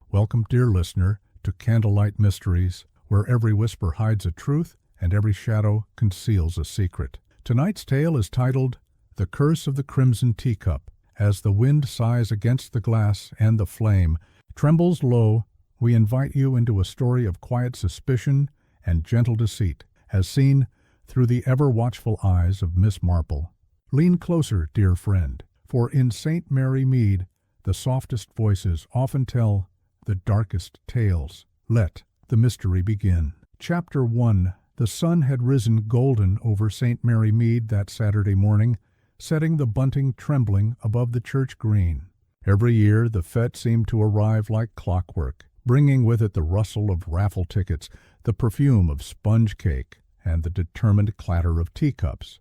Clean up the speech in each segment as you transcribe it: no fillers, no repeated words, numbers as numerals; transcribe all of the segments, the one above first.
Welcome, dear listener, to Candlelight Mysteries, where every whisper hides a truth and every shadow conceals a secret. Tonight's tale is titled The Curse of the Crimson Teacup. As the wind sighs against the glass and the flame trembles low, we invite you into a story of quiet suspicion and gentle deceit, as seen through the ever-watchful eyes of Miss Marple. Lean closer, dear friend, for in St. Mary Mead, the softest voices often tell the darkest tales. Let the mystery begin. Chapter 1. The sun had risen golden over St. Mary Mead that Saturday morning, setting the bunting trembling above the church green. Every year the fete seemed to arrive like clockwork, bringing with it the rustle of raffle tickets, the perfume of sponge cake, and the determined clatter of teacups.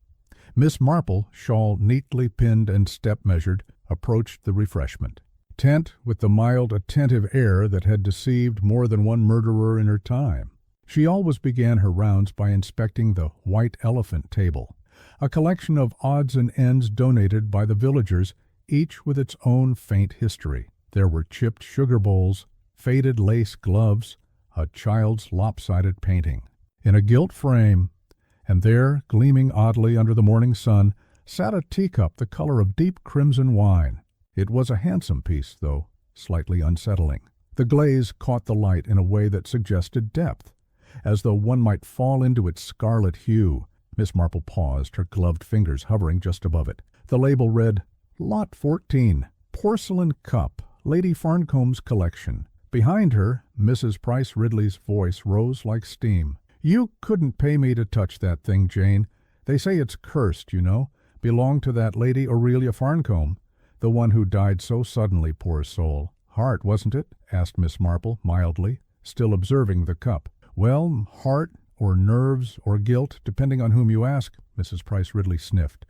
Miss Marple, shawl neatly pinned and step-measured, approached the refreshment tent with the mild, attentive air that had deceived more than one murderer in her time. She always began her rounds by inspecting the white elephant table, a collection of odds and ends donated by the villagers, each with its own faint history. There were chipped sugar bowls, faded lace gloves, a child's lopsided painting in a gilt frame, and there, gleaming oddly under the morning sun, sat a teacup the color of deep crimson wine. It was a handsome piece, though slightly unsettling. The glaze caught the light in a way that suggested depth, as though one might fall into its scarlet hue. Miss Marple paused, her gloved fingers hovering just above it. The label read, Lot 14, Porcelain Cup, Lady Farncombe's Collection. Behind her, Mrs. Price Ridley's voice rose like steam. You couldn't pay me to touch that thing, Jane. They say it's cursed, you know. Belonged to that Lady Aurelia Farncombe, the one who died so suddenly, poor soul. Heart, wasn't it? Asked Miss Marple, mildly, still observing the cup. Well, heart, or nerves, or guilt, depending on whom you ask, Mrs. Price Ridley sniffed.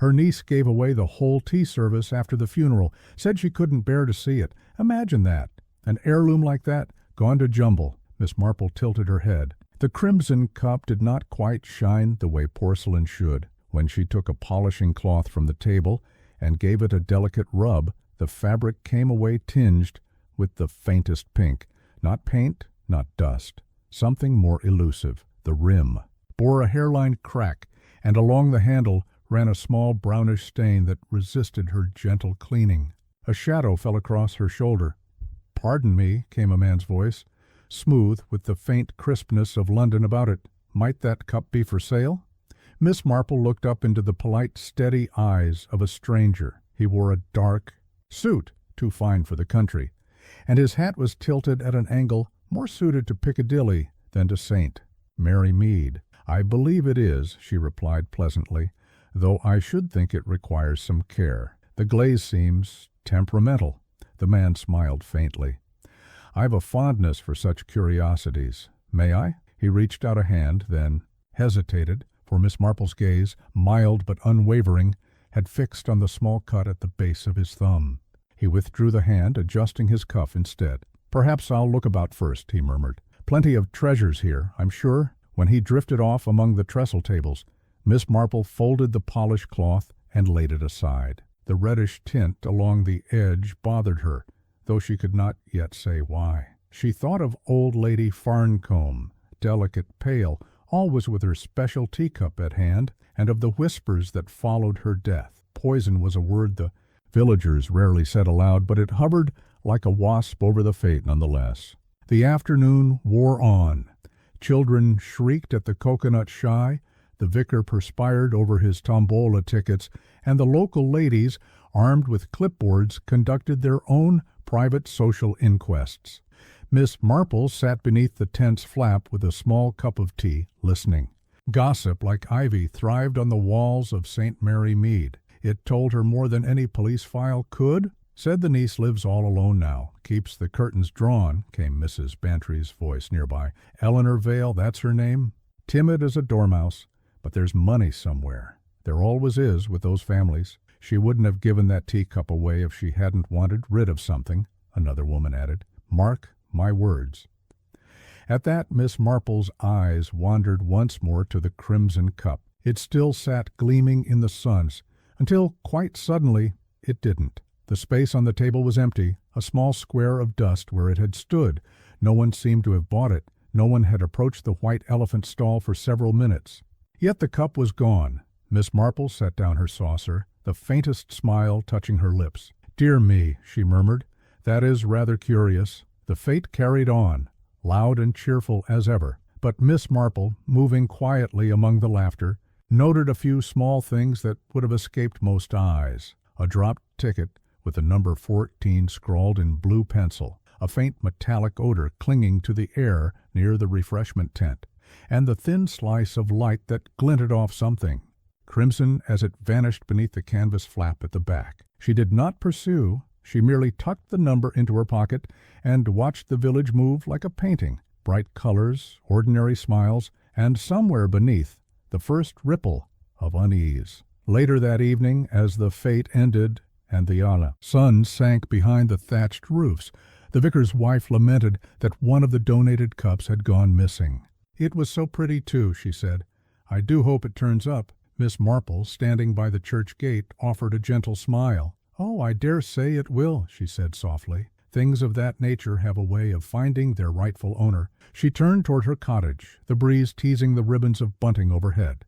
Her niece gave away the whole tea service after the funeral, said she couldn't bear to see it. Imagine that. An heirloom like that, gone to jumble. Miss Marple tilted her head. The crimson cup did not quite shine the way porcelain should. When she took a polishing cloth from the table and gave it a delicate rub, the fabric came away tinged with the faintest pink. Not paint, not dust. Something more elusive. The rim bore a hairline crack, and along the handle ran a small brownish stain that resisted her gentle cleaning. A shadow fell across her shoulder. "Pardon me," came a man's voice, smooth with the faint crispness of London about it. "Might that cup be for sale?" Miss Marple looked up into the polite, steady eyes of a stranger. He wore a dark suit, too fine for the country, and his hat was tilted at an angle more suited to Piccadilly than to St. Mary Mead. "I believe it is," she replied pleasantly, "though I should think it requires some care. The glaze seems temperamental." The man smiled faintly. "I've a fondness for such curiosities. May I?" He reached out a hand, then hesitated, for Miss Marple's gaze, mild but unwavering, had fixed on the small cut at the base of his thumb. He withdrew the hand, adjusting his cuff instead. "Perhaps I'll look about first," he murmured. "Plenty of treasures here, I'm sure." When he drifted off among the trestle tables, Miss Marple folded the polished cloth and laid it aside. The reddish tint along the edge bothered her, though she could not yet say why. She thought of old Lady Farncombe, delicate, pale, always with her special teacup at hand, and of the whispers that followed her death. Poison was a word the villagers rarely said aloud, but it hovered like a wasp over the fate nonetheless. The afternoon wore on. Children shrieked at the coconut shy, the vicar perspired over his tombola tickets, and the local ladies, armed with clipboards, conducted their own private social inquests. Miss Marple sat beneath the tent's flap with a small cup of tea, listening. Gossip, like ivy, thrived on the walls of St. Mary Mead. It told her more than any police file could. "Said the niece lives all alone now. Keeps the curtains drawn," came Mrs. Bantry's voice nearby. "Eleanor Vale, that's her name. Timid as a dormouse, but there's money somewhere. There always is with those families. She wouldn't have given that teacup away if she hadn't wanted rid of something," another woman added. "Mark my words." At that, Miss Marple's eyes wandered once more to the crimson cup. It still sat gleaming in the suns, until quite suddenly it didn't. The space on the table was empty, a small square of dust where it had stood. No one seemed to have bought it. No one had approached the white elephant stall for several minutes. Yet the cup was gone. Miss Marple set down her saucer, the faintest smile touching her lips. "Dear me," she murmured, "that is rather curious." The fete carried on, loud and cheerful as ever. But Miss Marple, moving quietly among the laughter, noted a few small things that would have escaped most eyes. A dropped ticket with the number 14 scrawled in blue pencil, a faint metallic odor clinging to the air near the refreshment tent, and the thin slice of light that glinted off something, crimson as it vanished beneath the canvas flap at the back. She did not pursue. She merely tucked the number into her pocket and watched the village move like a painting. Bright colors, ordinary smiles, and somewhere beneath, the first ripple of unease. Later that evening, as the fete ended and the sun sank behind the thatched roofs, the vicar's wife lamented that one of the donated cups had gone missing. "It was so pretty, too," she said. "I do hope it turns up." Miss Marple, standing by the church gate, offered a gentle smile. "Oh, I dare say it will," she said softly. Things of that nature have a way of finding their rightful owner. She turned toward her cottage, the breeze teasing the ribbons of bunting overhead.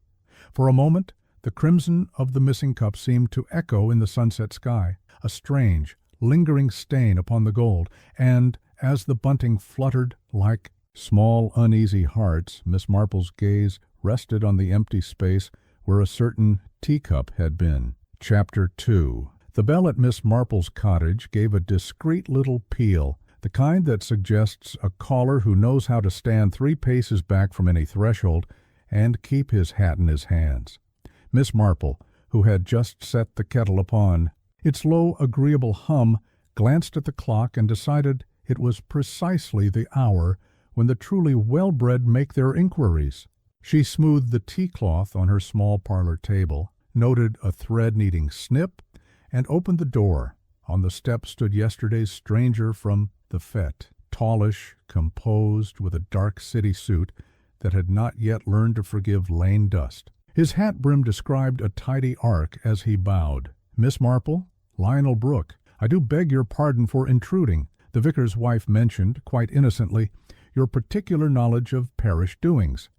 For a moment, the crimson of the missing cup seemed to echo in the sunset sky, a strange, lingering stain upon the gold, and as the bunting fluttered like small, uneasy hearts, Miss Marple's gaze rested on the empty space where a certain teacup had been. Chapter 2. The bell at Miss Marple's cottage gave a discreet little peal, the kind that suggests a caller who knows how to stand 3 paces back from any threshold and keep his hat in his hands. Miss Marple, who had just set the kettle upon its low, agreeable hum, glanced at the clock and decided it was precisely the hour when the truly well-bred make their inquiries. She smoothed the tea-cloth on her small parlor table, noted a thread-needing snip, and opened the door. On the step stood yesterday's stranger from the fete, tallish, composed, with a dark city suit that had not yet learned to forgive lane dust. His hat brim described a tidy arc as he bowed. "Miss Marple, Lionel Brooke, I do beg your pardon for intruding." The vicar's wife mentioned, quite innocently, "your particular knowledge of parish doings.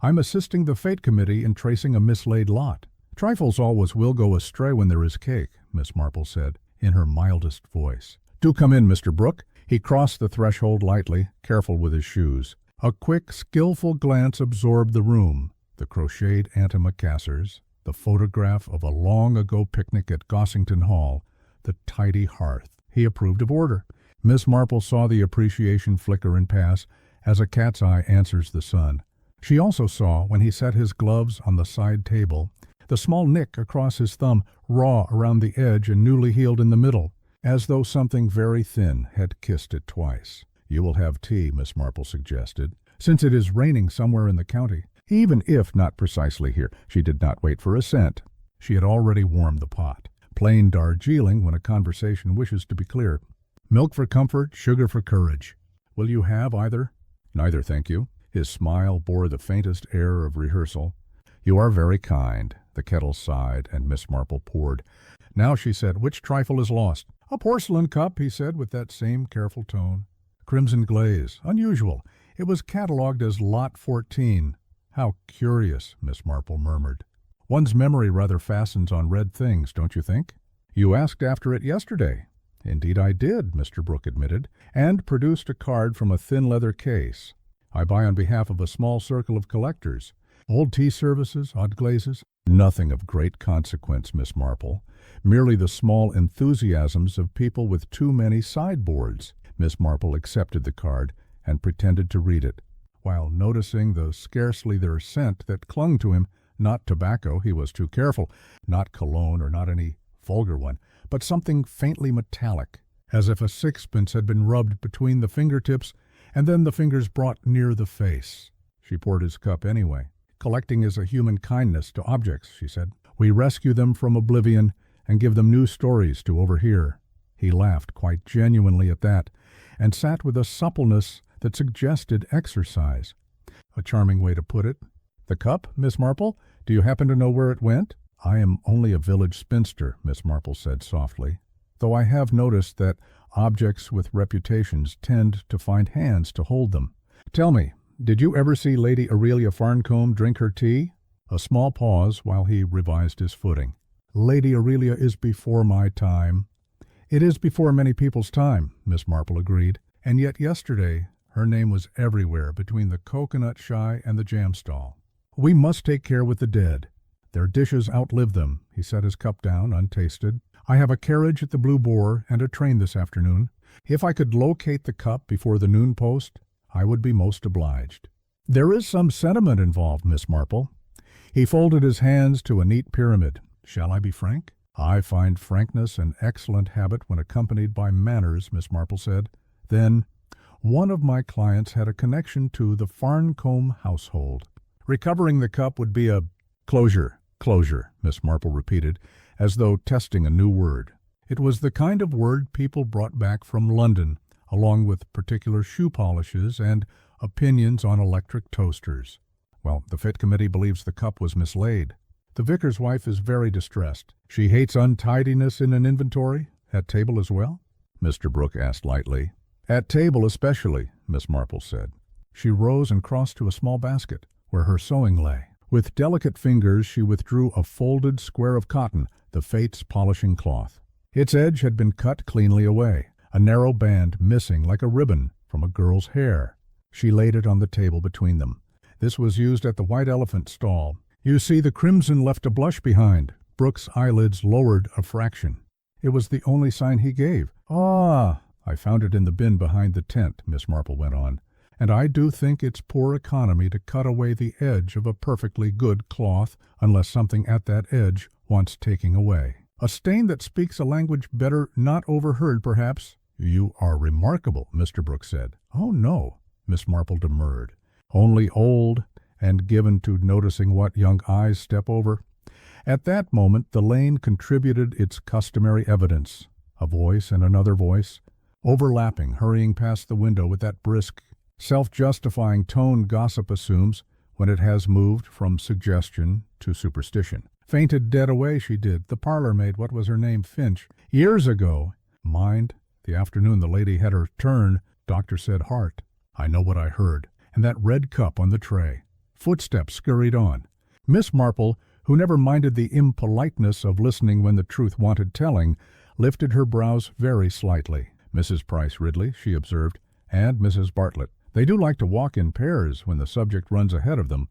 I'm assisting the fete committee in tracing a mislaid lot." "Trifles always will go astray when there is cake," Miss Marple said, in her mildest voice. "Do come in, Mr. Brooke." He crossed the threshold lightly, careful with his shoes. A quick, skillful glance absorbed the room, the crocheted antimacassars, the photograph of a long-ago picnic at Gossington Hall, the tidy hearth. He approved of order. Miss Marple saw the appreciation flicker and pass, as a cat's eye answers the sun. She also saw, when he set his gloves on the side table, the small nick across his thumb, raw around the edge and newly healed in the middle, as though something very thin had kissed it twice. "You will have tea," Miss Marple suggested, "since it is raining somewhere in the county." Even if not precisely here, she did not wait for assent. She had already warmed the pot. Plain Darjeeling when a conversation wishes to be clear. "Milk for comfort, sugar for courage." "Will you have either?" "Neither, thank you." His smile bore the faintest air of rehearsal. "You are very kind." The kettle sighed, and Miss Marple poured. "Now," she said, "which trifle is lost?" "A porcelain cup," he said, with that same careful tone. "Crimson glaze. Unusual. It was catalogued as Lot 14. "How curious," Miss Marple murmured. "One's memory rather fastens on red things, don't you think?" "You asked after it yesterday." "Indeed I did," Mr. Brooke admitted, and produced a card from a thin leather case. "I buy on behalf of a small circle of collectors. Old tea services, odd glazes." "Nothing of great consequence, Miss Marple. Merely the small enthusiasms of people with too many sideboards." Miss Marple accepted the card and pretended to read it, while noticing the scarcely there scent that clung to him. Not tobacco, he was too careful, not cologne or not any vulgar one, but something faintly metallic, as if a sixpence had been rubbed between the fingertips and then the fingers brought near the face. She poured his cup anyway. "Collecting is a human kindness to objects," she said. "We rescue them from oblivion and give them new stories to overhear." He laughed quite genuinely at that, and sat with a suppleness that suggested exercise. "A charming way to put it. The cup, Miss Marple? Do you happen to know where it went?" "I am only a village spinster," Miss Marple said softly. though I have noticed that objects with reputations tend to find hands to hold them. Tell me, did you ever see Lady Aurelia Farncombe drink her tea?" A small pause while he revised his footing. "Lady Aurelia is before my time." "It is before many people's time," Miss Marple agreed, "and yet yesterday her name was everywhere between the coconut shy and the jam stall. We must take care with the dead. Their dishes outlive them." He set his cup down, untasted. "I have a carriage at the Blue Boar and a train this afternoon. If I could locate the cup before the noon post, I would be most obliged." "There is some sentiment involved, Miss Marple." He folded his hands to a neat pyramid. "Shall I be frank?" "I find frankness an excellent habit when accompanied by manners," Miss Marple said. Then, "One of my clients had a connection to the Farncombe household. Recovering the cup would be a—" Closure, Miss Marple repeated, as though testing a new word. It was the kind of word people brought back from London, along with particular shoe polishes and opinions on electric toasters. "Well, the Fit Committee believes the cup was mislaid. The vicar's wife is very distressed. She hates untidiness in an inventory, at table as well?" Mr. Brooke asked lightly. "At table especially," Miss Marple said. She rose and crossed to a small basket, where her sewing lay. With delicate fingers she withdrew a folded square of cotton, the Fates' polishing cloth. Its edge had been cut cleanly away, a narrow band missing like a ribbon from a girl's hair. She laid it on the table between them. "This was used at the White Elephant stall. You see, the crimson left a blush behind." Brooke's eyelids lowered a fraction. "It was the only sign he gave." "Ah!" "I found it in the bin behind the tent," Miss Marple went on, "and I do think it's poor economy to cut away the edge of a perfectly good cloth unless something at that edge wants taking away. A stain that speaks a language better not overheard, perhaps." "You are remarkable," Mr. Brooke said. "Oh, no," Miss Marple demurred. "Only old and given to noticing what young eyes step over." At that moment the lane contributed its customary evidence, a voice and another voice, overlapping, hurrying past the window with that brisk, self-justifying tone gossip assumes when it has moved from suggestion to superstition. "Fainted dead away, she did. The parlor maid, what was her name, Finch, years ago. Mind, the afternoon the lady had her turn, doctor said heart. I know what I heard. And that red cup on the tray." Footsteps scurried on. Miss Marple, who never minded the impoliteness of listening when the truth wanted telling, lifted her brows very slightly. "Mrs. Price Ridley," she observed, "and Mrs. Bartlett. They do like to walk in pairs when the subject runs ahead of them."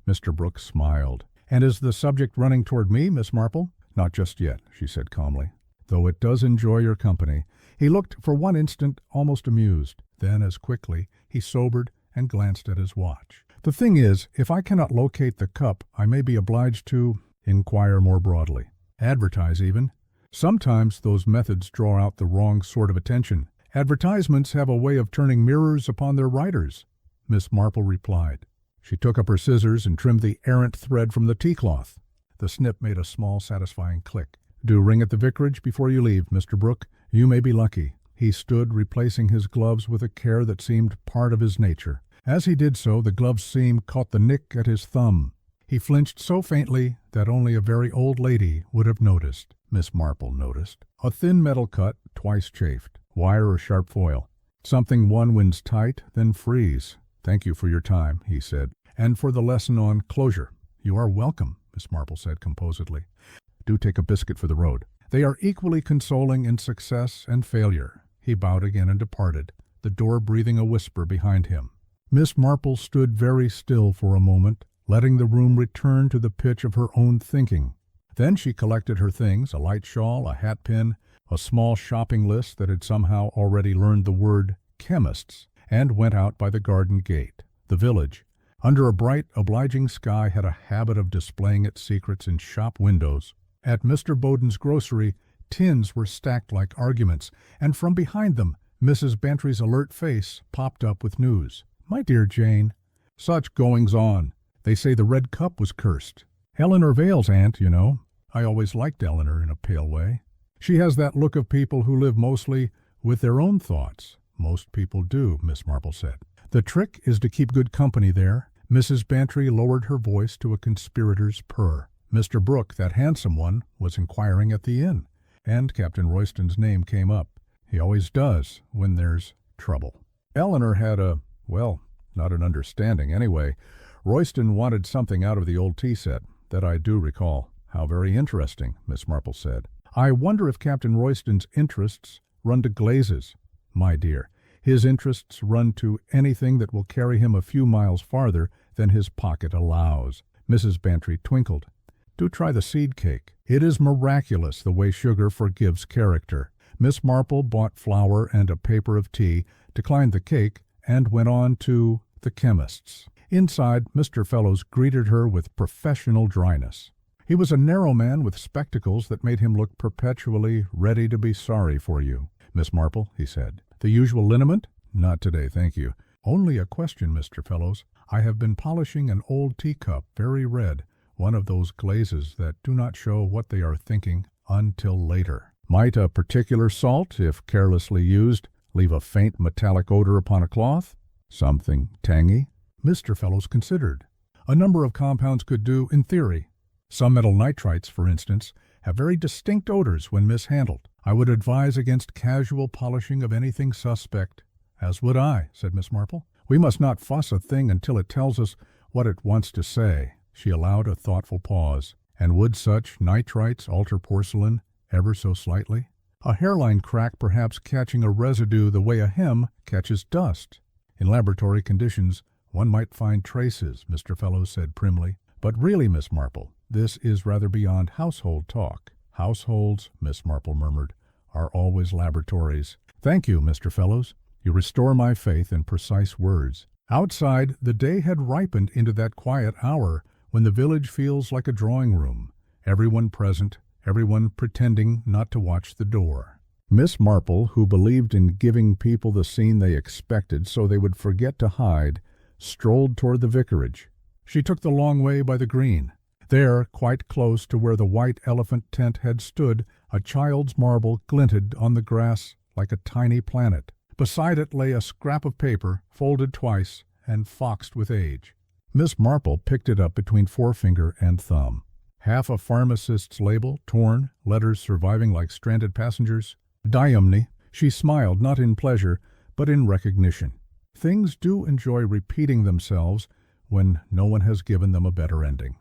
Mr. Brooke smiled. "And is the subject running toward me, Miss Marple?" "Not just yet," she said calmly, "though it does enjoy your company." He looked for one instant almost amused. Then, as quickly, he sobered and glanced at his watch. "The thing is, if I cannot locate the cup, I may be obliged to inquire more broadly. Advertise, even. Sometimes those methods draw out the wrong sort of attention. Advertisements have a way of turning mirrors upon their writers," Miss Marple replied. She took up her scissors and trimmed the errant thread from the tea-cloth. The snip made a small, satisfying click. "Do ring at the vicarage before you leave, Mr. Brooke. You may be lucky." He stood replacing his gloves with a care that seemed part of his nature. As he did so, the glove's seam caught the nick at his thumb. He flinched so faintly that only a very old lady would have noticed. Miss Marple noticed. A thin metal cut, twice chafed. Wire or sharp foil. "Something one wins tight, then frees." "Thank you for your time," he said, "and for the lesson on closure." "You are welcome," Miss Marple said composedly. "Do take a biscuit for the road. They are equally consoling in success and failure." He bowed again and departed, the door breathing a whisper behind him. Miss Marple stood very still for a moment, letting the room return to the pitch of her own thinking. Then she collected her things, a light shawl, a hat pin, a small shopping list that had somehow already learned the word chemists, and went out by the garden gate. The village, under a bright, obliging sky, had a habit of displaying its secrets in shop windows. At Mr. Bowden's grocery, tins were stacked like arguments, and from behind them, Mrs. Bantry's alert face popped up with news. "My dear Jane, such goings-on. They say the red cup was cursed. Eleanor Vale's aunt, you know. I always liked Eleanor in a pale way. She has that look of people who live mostly with their own thoughts." "Most people do," Miss Marple said. "The trick is to keep good company there." Mrs. Bantry lowered her voice to a conspirator's purr. Mr. Brooke, that handsome one, was inquiring at the inn. and Captain Royston's name came up. He always does when there's trouble. Eleanor had not an understanding anyway. Royston wanted something out of the old tea set. That I do recall. How very interesting, Miss Marple said. I wonder if Captain Royston's interests run to glazes. My dear, his interests run to anything that will carry him a few miles farther than his pocket allows. Mrs. Bantry twinkled. Do try the seed cake. It is miraculous the way sugar forgives character. Miss Marple bought flour and a paper of tea, declined the cake, and went on to the chemist's. Inside, Mr. Fellows greeted her with professional dryness. He was a narrow man with spectacles that made him look perpetually ready to be sorry for you. Miss Marple, he said. The usual liniment? Not today, thank you. Only a question, Mr. Fellows. I have been polishing an old teacup, very red, one of those glazes that do not show what they are thinking until later. Might a particular salt, if carelessly used, leave a faint metallic odor upon a cloth? Something tangy? Mr. Fellows considered. A number of compounds could do, in theory. Some metal nitrites, for instance, have very distinct odors when mishandled. I would advise against casual polishing of anything suspect. As would I, said Miss Marple. We must not fuss a thing until it tells us what it wants to say. She allowed a thoughtful pause. And would such nitrites alter porcelain ever so slightly? A hairline crack perhaps catching a residue the way a hem catches dust. In laboratory conditions, one might find traces, Mr. Fellows said primly. But really, Miss Marple, this is rather beyond household talk. Households, Miss Marple murmured, are always laboratories. Thank you, Mr. Fellows. You restore my faith in precise words. Outside, the day had ripened into that quiet hour when the village feels like a drawing room. Everyone present, everyone pretending not to watch the door. Miss Marple, who believed in giving people the scene they expected so they would forget to hide, strolled toward the vicarage. She took the long way by the green. There, quite close to where the white elephant tent had stood, a child's marble glinted on the grass like a tiny planet. Beside it lay a scrap of paper, folded twice and foxed with age. Miss Marple picked it up between forefinger and thumb. Half a pharmacist's label, torn, letters surviving like stranded passengers. Diumni. She smiled, not in pleasure, but in recognition. Things do enjoy repeating themselves when no one has given them a better ending.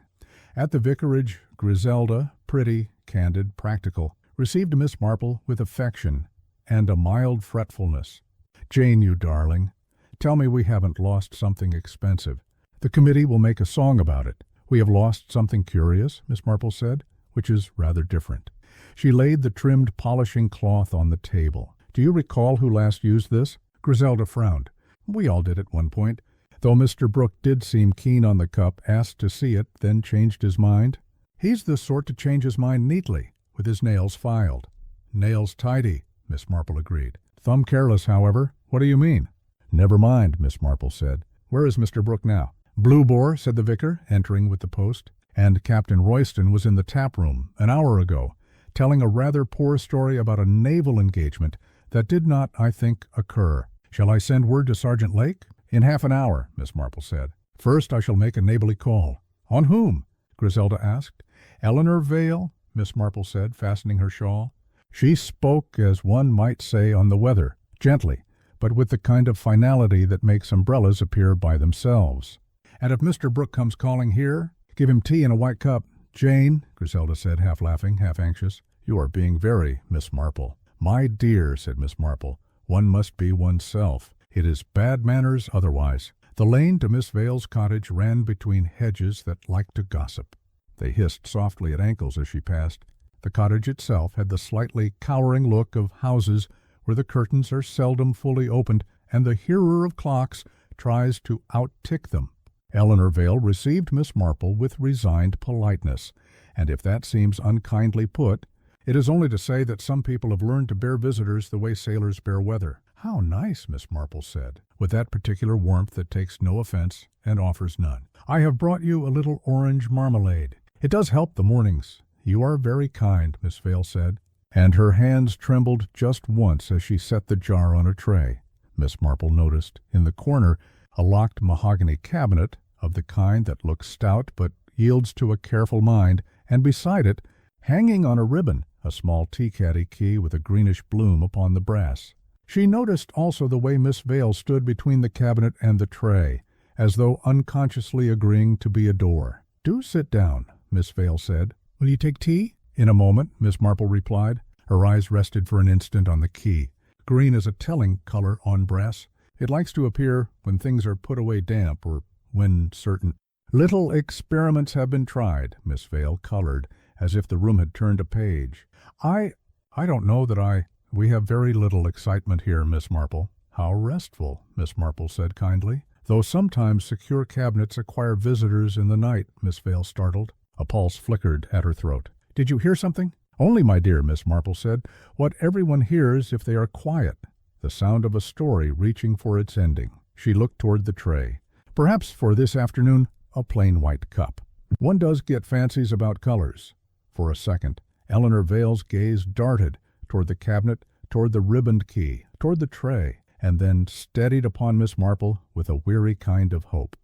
At the vicarage, Griselda, pretty, candid, practical, received Miss Marple with affection and a mild fretfulness. Jane, you darling, tell me we haven't lost something expensive. The committee will make a song about it. We have lost something curious, Miss Marple said, which is rather different. She laid the trimmed polishing cloth on the table. Do you recall who last used this? Griselda frowned. We all did at one point. Though Mr. Brooke did seem keen on the cup, asked to see it, then changed his mind. He's the sort to change his mind neatly, with his nails filed. Nails tidy, Miss Marple agreed. Thumb careless, however. What do you mean? Never mind, Miss Marple said. Where is Mr. Brooke now? Blue Boar, said the vicar, entering with the post. And Captain Royston was in the tap room an hour ago, telling a rather poor story about a naval engagement that did not, I think, occur. Shall I send word to Sergeant Lake? In half an hour, Miss Marple said. First I shall make a neighborly call. On whom? Griselda asked. Eleanor Vale, Miss Marple said, fastening her shawl. She spoke, as one might say, on the weather, gently, but with the kind of finality that makes umbrellas appear by themselves. And if Mr. Brooke comes calling here, give him tea in a white cup. Jane, Griselda said, half laughing, half anxious, you are being very Miss Marple. My dear, said Miss Marple, one must be oneself. It is bad manners otherwise. The lane to Miss Vale's cottage ran between hedges that liked to gossip. They hissed softly at ankles as she passed. The cottage itself had the slightly cowering look of houses where the curtains are seldom fully opened and the hearer of clocks tries to out-tick them. Eleanor Vale received Miss Marple with resigned politeness, and if that seems unkindly put, it is only to say that some people have learned to bear visitors the way sailors bear weather. How nice, Miss Marple said, with that particular warmth that takes no offense and offers none. I have brought you a little orange marmalade. It does help the mornings. You are very kind, Miss Vale said, and her hands trembled just once as she set the jar on a tray. Miss Marple noticed, in the corner, a locked mahogany cabinet, of the kind that looks stout but yields to a careful mind, and beside it, hanging on a ribbon, a small tea-caddy key with a greenish bloom upon the brass. She noticed also the way Miss Vale stood between the cabinet and the tray, as though unconsciously agreeing to be a door. "Do sit down," Miss Vale said. "Will you take tea?" "In a moment," Miss Marple replied. Her eyes rested for an instant on the key. Green is a telling color on brass. It likes to appear when things are put away damp, or when certain little experiments have been tried. Miss Vale colored, as if the room had turned a page. I don't know that We have very little excitement here, Miss Marple." "How restful," Miss Marple said kindly. "Though sometimes secure cabinets acquire visitors in the night," Miss Vale startled. A pulse flickered at her throat. "Did you hear something?" "Only, my dear," Miss Marple said, "what everyone hears if they are quiet. The sound of a story reaching for its ending." She looked toward the tray. "Perhaps for this afternoon, a plain white cup. One does get fancies about colors." For a second, Eleanor Vale's gaze darted toward the cabinet, toward the ribboned key, toward the tray, and then steadied upon Miss Marple with a weary kind of hope.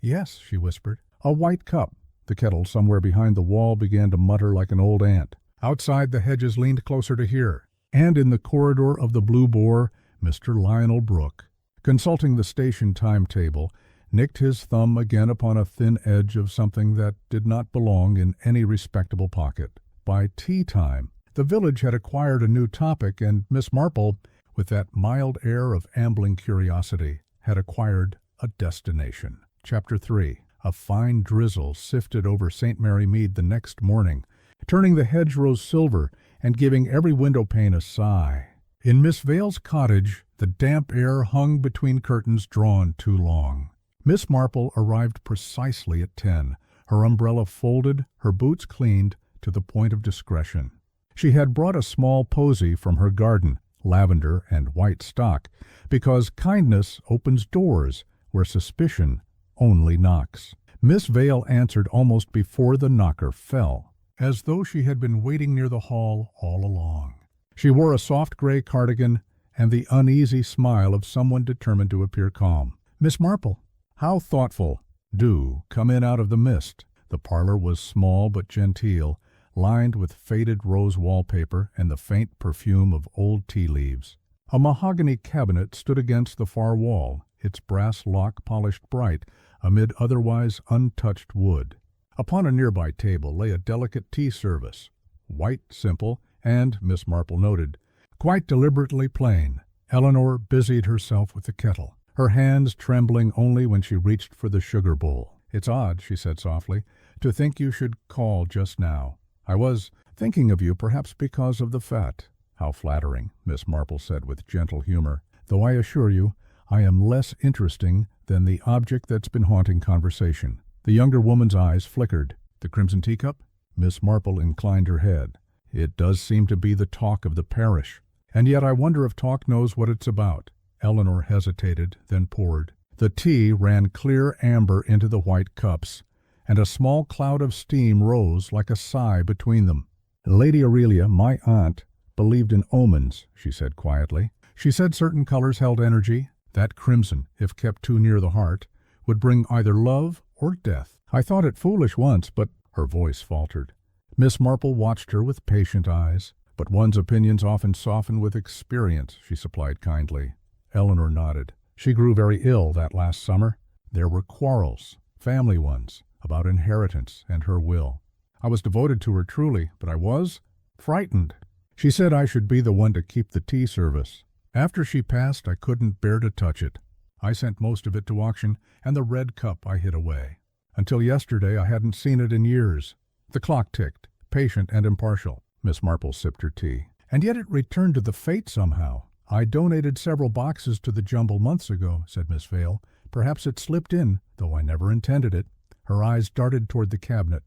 "Yes," she whispered, "a white cup." The kettle somewhere behind the wall began to mutter like an old ant. Outside, the hedges leaned closer to hear, and in the corridor of the Blue Boar, Mr. Lionel Brooke, consulting the station timetable, nicked his thumb again upon a thin edge of something that did not belong in any respectable pocket. By tea time, the village had acquired a new topic, and Miss Marple, with that mild air of ambling curiosity, had acquired a destination. Chapter 3. A fine drizzle sifted over St. Mary Mead the next morning, turning the hedgerows silver and giving every window-pane a sigh. In Miss Vale's cottage, the damp air hung between curtains drawn too long. Miss Marple arrived precisely at 10, her umbrella folded, her boots cleaned to the point of discretion. She had brought a small posy from her garden, lavender and white stock, because kindness opens doors where suspicion only knocks. Miss Vale answered almost before the knocker fell, as though she had been waiting near the hall all along. She wore a soft gray cardigan and the uneasy smile of someone determined to appear calm. "Miss Marple." "How thoughtful. Do come in out of the mist." The parlor was small but genteel, lined with faded rose wallpaper and the faint perfume of old tea leaves. A mahogany cabinet stood against the far wall, its brass lock polished bright amid otherwise untouched wood. Upon a nearby table lay a delicate tea service, white, simple, and, Miss Marple noted, quite deliberately plain. Eleanor busied herself with the kettle, her hands trembling only when she reached for the sugar bowl. "It's odd," she said softly, "to think you should call just now. I was thinking of you, perhaps because of the fete." "How flattering," Miss Marple said with gentle humor, "though I assure you I am less interesting than the object that's been haunting conversation." The younger woman's eyes flickered. "The Crimson Teacup?" Miss Marple inclined her head. "It does seem to be the talk of the parish, and yet I wonder if talk knows what it's about." Eleanor hesitated, then poured. The tea ran clear amber into the white cups, and a small cloud of steam rose like a sigh between them. "Lady Aurelia, my aunt, believed in omens," she said quietly. "She said certain colors held energy. That crimson, if kept too near the heart, would bring either love or death. I thought it foolish once, but—" Her voice faltered. Miss Marple watched her with patient eyes. "But one's opinions often soften with experience," she supplied kindly. Eleanor nodded. "She grew very ill that last summer. There were quarrels, family ones, about inheritance and her will. I was devoted to her truly, but I was frightened. She said I should be the one to keep the tea service. After she passed, I couldn't bear to touch it. I sent most of it to auction, and the red cup I hid away. Until yesterday I hadn't seen it in years." The clock ticked, patient and impartial. Miss Marple sipped her tea. "And yet it returned to the fete somehow. I donated several boxes to the jumble months ago," said Miss Vale. "Perhaps it slipped in, though I never intended it." Her eyes darted toward the cabinet.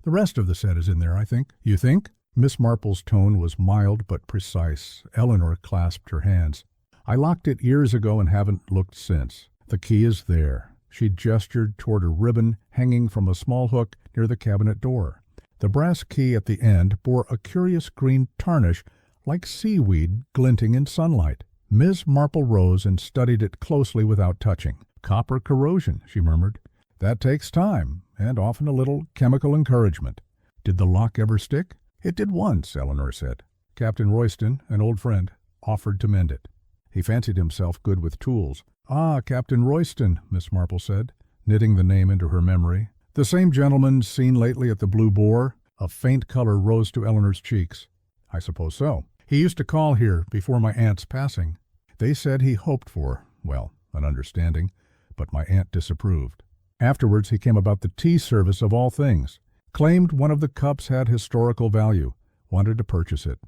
"The rest of the set is in there, I think." "You think?" Miss Marple's tone was mild but precise. Eleanor clasped her hands. "I locked it years ago and haven't looked since. The key is there." She gestured toward a ribbon hanging from a small hook near the cabinet door. The brass key at the end bore a curious green tarnish like seaweed glinting in sunlight. Miss Marple rose and studied it closely without touching. "Copper corrosion," she murmured. "That takes time, and often a little chemical encouragement. Did the lock ever stick?" "It did once," Eleanor said. "Captain Royston, an old friend, offered to mend it. He fancied himself good with tools." "Ah, Captain Royston," Miss Marple said, knitting the name into her memory. "The same gentleman seen lately at the Blue Boar?" A faint color rose to Eleanor's cheeks. "I suppose so. He used to call here before my aunt's passing. They said he hoped for, well, an understanding, but my aunt disapproved. Afterwards he came about the tea service of all things. Claimed one of the cups had historical value. Wanted to purchase it."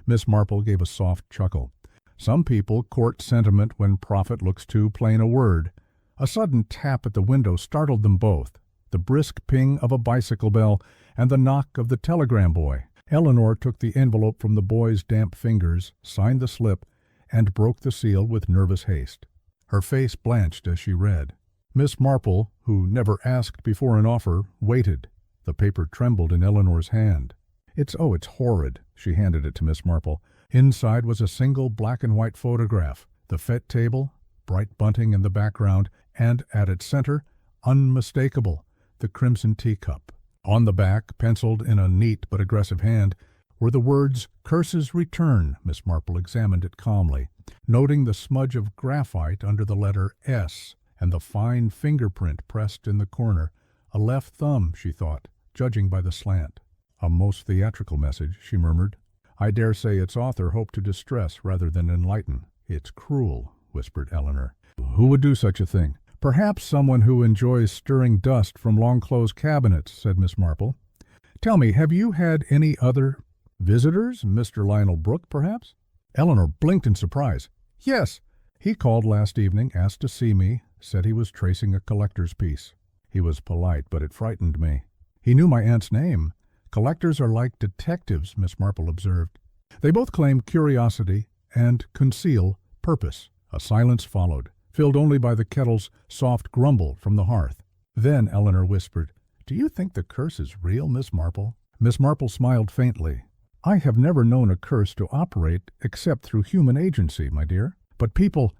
Miss Marple gave a soft chuckle. "Some people court sentiment when profit looks too plain a word." A sudden tap at the window startled them both, the brisk ping of a bicycle bell and the knock of the telegram boy. Eleanor took the envelope from the boy's damp fingers, signed the slip, and broke the seal with nervous haste. Her face blanched as she read. Miss Marple, who never asked before an offer, waited. The paper trembled in Eleanor's hand. It's horrid." She handed it to Miss Marple. Inside was a single black-and-white photograph, the fete table, bright bunting in the background, and at its center, unmistakable, the Crimson Teacup. On the back, penciled in a neat but aggressive hand, were the words, "Curses return." Miss Marple examined it calmly, noting the smudge of graphite under the letter S and the fine fingerprint pressed in the corner. A left thumb, she thought, judging by the slant. "A most theatrical message," she murmured. "I dare say its author hoped to distress rather than enlighten." "It's cruel," whispered Eleanor. "Who would do such a thing?" "Perhaps someone who enjoys stirring dust from long-closed cabinets," said Miss Marple. "Tell me, have you had any other visitors? Mr. Lionel Brooke, perhaps?" Eleanor blinked in surprise. "Yes. He called last evening, asked to see me, said he was tracing a collector's piece. He was polite, but it frightened me. He knew my aunt's name. Collectors are like detectives," Miss Marple observed. "They both claim curiosity and conceal purpose." A silence followed, filled only by the kettle's soft grumble from the hearth. Then Eleanor whispered, "Do you think the curse is real, Miss Marple?" Miss Marple smiled faintly. "I have never known a curse to operate except through human agency, my dear. But people,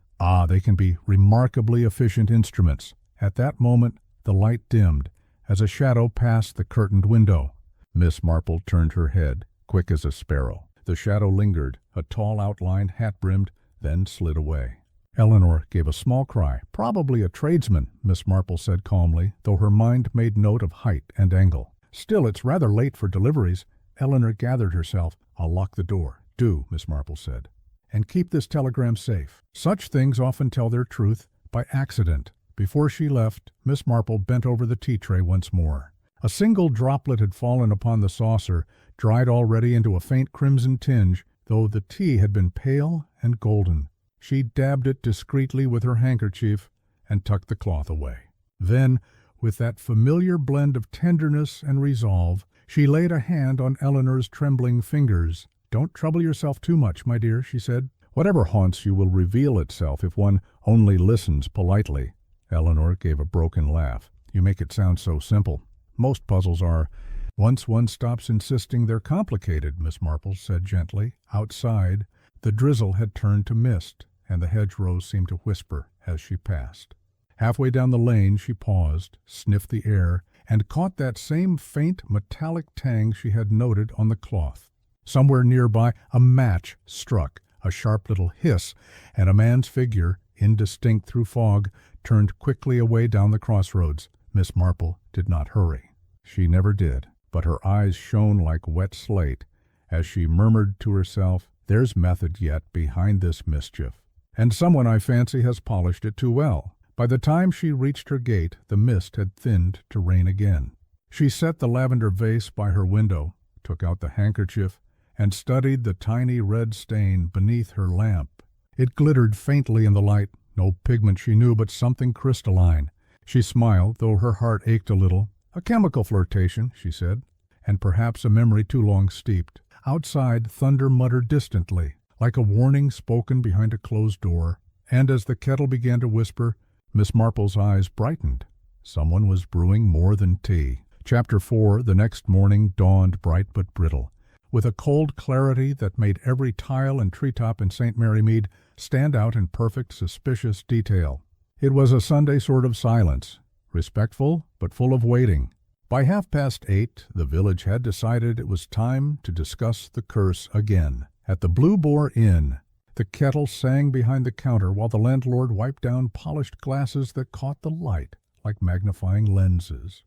they can be remarkably efficient instruments." At that moment the light dimmed, as a shadow passed the curtained window. Miss Marple turned her head, quick as a sparrow. The shadow lingered, a tall outline, hat-brimmed, then slid away. Eleanor gave a small cry. "Probably a tradesman," Miss Marple said calmly, though her mind made note of height and angle. "Still, it's rather late for deliveries." Eleanor gathered herself. "I'll lock the door." "Do," Miss Marple said. "And keep this telegram safe. Such things often tell their truth by accident." Before she left, Miss Marple bent over the tea tray once more. A single droplet had fallen upon the saucer, dried already into a faint crimson tinge, though the tea had been pale and golden. She dabbed it discreetly with her handkerchief and tucked the cloth away. Then, with that familiar blend of tenderness and resolve, she laid a hand on Eleanor's trembling fingers. "Don't trouble yourself too much, my dear," she said. "Whatever haunts you will reveal itself if one only listens politely." Eleanor gave a broken laugh. "You make it sound so simple. Most puzzles are. Once one stops insisting they're complicated," Miss Marple said gently. Outside, the drizzle had turned to mist, and the hedgerows seemed to whisper as she passed. Halfway down the lane she paused, sniffed the air, and caught that same faint metallic tang she had noted on the cloth. Somewhere nearby a match struck, a sharp little hiss, and a man's figure, indistinct through fog, turned quickly away down the crossroads. Miss Marple did not hurry. She never did, but her eyes shone like wet slate as she murmured to herself, "There's method yet behind this mischief. And someone, I fancy, has polished it too well." By the time she reached her gate, the mist had thinned to rain again. She set the lavender vase by her window, took out the handkerchief, and studied the tiny red stain beneath her lamp. It glittered faintly in the light, no pigment she knew, but something crystalline. She smiled, though her heart ached a little. "A chemical flirtation," she said, "and perhaps a memory too long steeped." Outside, thunder muttered distantly, like a warning spoken behind a closed door, and as the kettle began to whisper, Miss Marple's eyes brightened. Someone was brewing more than tea. Chapter 4, the next morning, dawned bright but brittle, with a cold clarity that made every tile and treetop in St. Mary Mead stand out in perfect, suspicious detail. It was a Sunday sort of silence, respectful but full of waiting. By 8:30, the village had decided it was time to discuss the curse again. At the Blue Boar Inn, the kettle sang behind the counter while the landlord wiped down polished glasses that caught the light like magnifying lenses.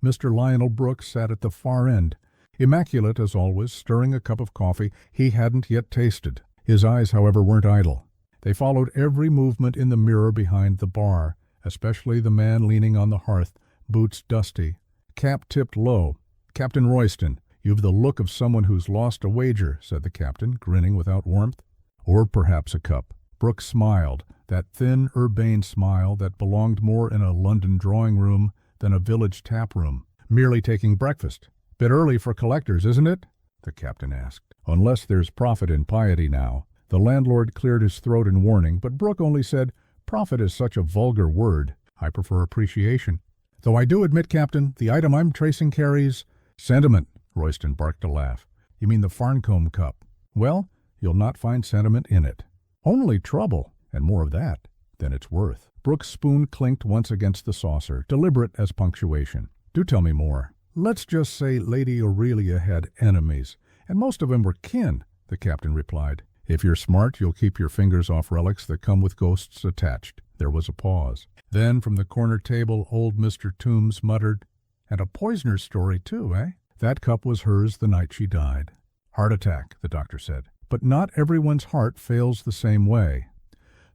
Mr. Lionel Brooks sat at the far end, immaculate as always, stirring a cup of coffee he hadn't yet tasted. His eyes, however, weren't idle. They followed every movement in the mirror behind the bar, especially the man leaning on the hearth, boots dusty, cap tipped low. "Captain Royston, you've the look of someone who's lost a wager," said the captain, grinning without warmth. "Or perhaps a cup." Brooks smiled, that thin, urbane smile that belonged more in a London drawing-room than a village tap-room. "Merely taking breakfast. Bit early for collectors, isn't it?" the captain asked. "Unless there's profit in piety now." The landlord cleared his throat in warning, but Brooke only said, "Profit is such a vulgar word. I prefer appreciation. Though I do admit, Captain, the item I'm tracing carries—" "Sentiment," Royston barked a laugh. "You mean the Farncombe cup? Well, you'll not find sentiment in it. Only trouble, and more of that than it's worth." Brooke's spoon clinked once against the saucer, deliberate as punctuation. "Do tell me more." "Let's just say Lady Aurelia had enemies, and most of them were kin," the captain replied. "If you're smart, you'll keep your fingers off relics that come with ghosts attached." There was a pause. Then from the corner table old Mr. Toombs muttered, "And a poisoner's story too, eh?" "That cup was hers the night she died." "Heart attack," the doctor said. "But not everyone's heart fails the same way."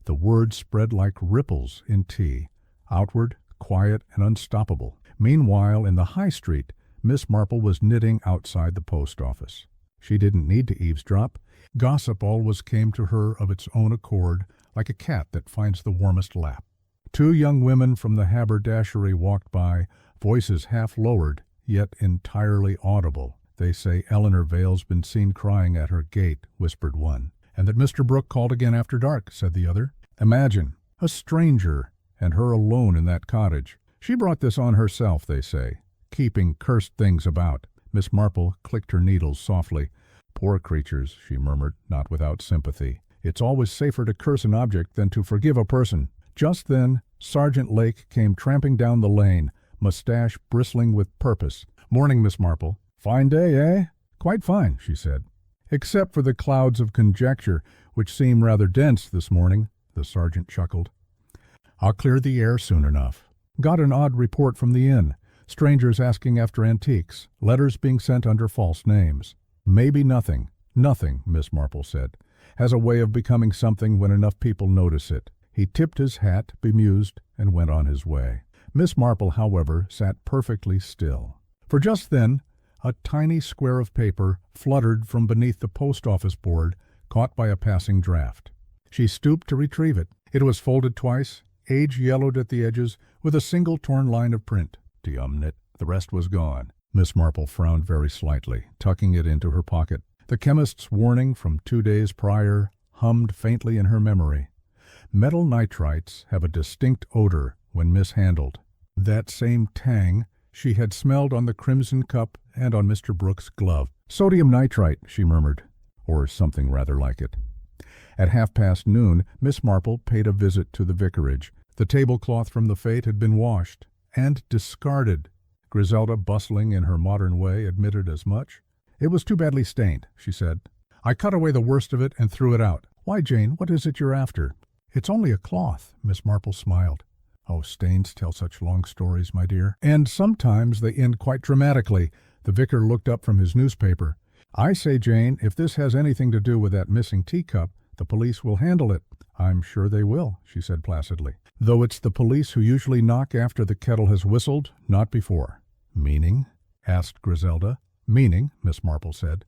The words spread like ripples in tea, outward, quiet, and unstoppable. Meanwhile, in the High Street, Miss Marple was knitting outside the post office. She didn't need to eavesdrop. Gossip always came to her of its own accord, like a cat that finds the warmest lap. Two young women from the haberdashery walked by, voices half lowered, yet entirely audible. "They say Eleanor Vale's been seen crying at her gate," whispered one. "And that Mr. Brooke called again after dark," said the other. "Imagine, a stranger, and her alone in that cottage. She brought this on herself, they say, keeping cursed things about." Miss Marple clicked her needles softly. "Poor creatures," she murmured, not without sympathy. "It's always safer to curse an object than to forgive a person." Just then, Sergeant Lake came tramping down the lane, mustache bristling with purpose. "Morning, Miss Marple." "Fine day, eh?" "Quite fine," she said. "Except for the clouds of conjecture, which seem rather dense this morning," the sergeant chuckled. "I'll clear the air soon enough. Got an odd report from the inn. Strangers asking after antiques, letters being sent under false names." "Maybe nothing." "Nothing," Miss Marple said, "has a way of becoming something when enough people notice it." He tipped his hat, bemused, and went on his way. Miss Marple, however, sat perfectly still. For just then, a tiny square of paper fluttered from beneath the post office board, caught by a passing draft. She stooped to retrieve it. It was folded twice, age yellowed at the edges, with a single torn line of print. Diumnit, the rest was gone. Miss Marple frowned very slightly, tucking it into her pocket. The chemist's warning from 2 days prior hummed faintly in her memory. Metal nitrites have a distinct odor when mishandled. That same tang she had smelled on the Crimson cup and on Mr. Brooks' glove. "Sodium nitrite," she murmured, or something rather like it. At noon, Miss Marple paid a visit to the vicarage. The tablecloth from the fete had been washed and discarded. Griselda, bustling in her modern way, admitted as much. "It was too badly stained," she said. "I cut away the worst of it and threw it out." "Why, Jane, what is it you're after?" "It's only a cloth," Miss Marple smiled. "Oh, stains tell such long stories, my dear. And sometimes they end quite dramatically." The vicar looked up from his newspaper. "I say, Jane, if this has anything to do with that missing teacup, the police will handle it." "I'm sure they will," she said placidly. "Though it's the police who usually knock after the kettle has whistled, not before." "Meaning?" asked Griselda. "Meaning," Miss Marple said,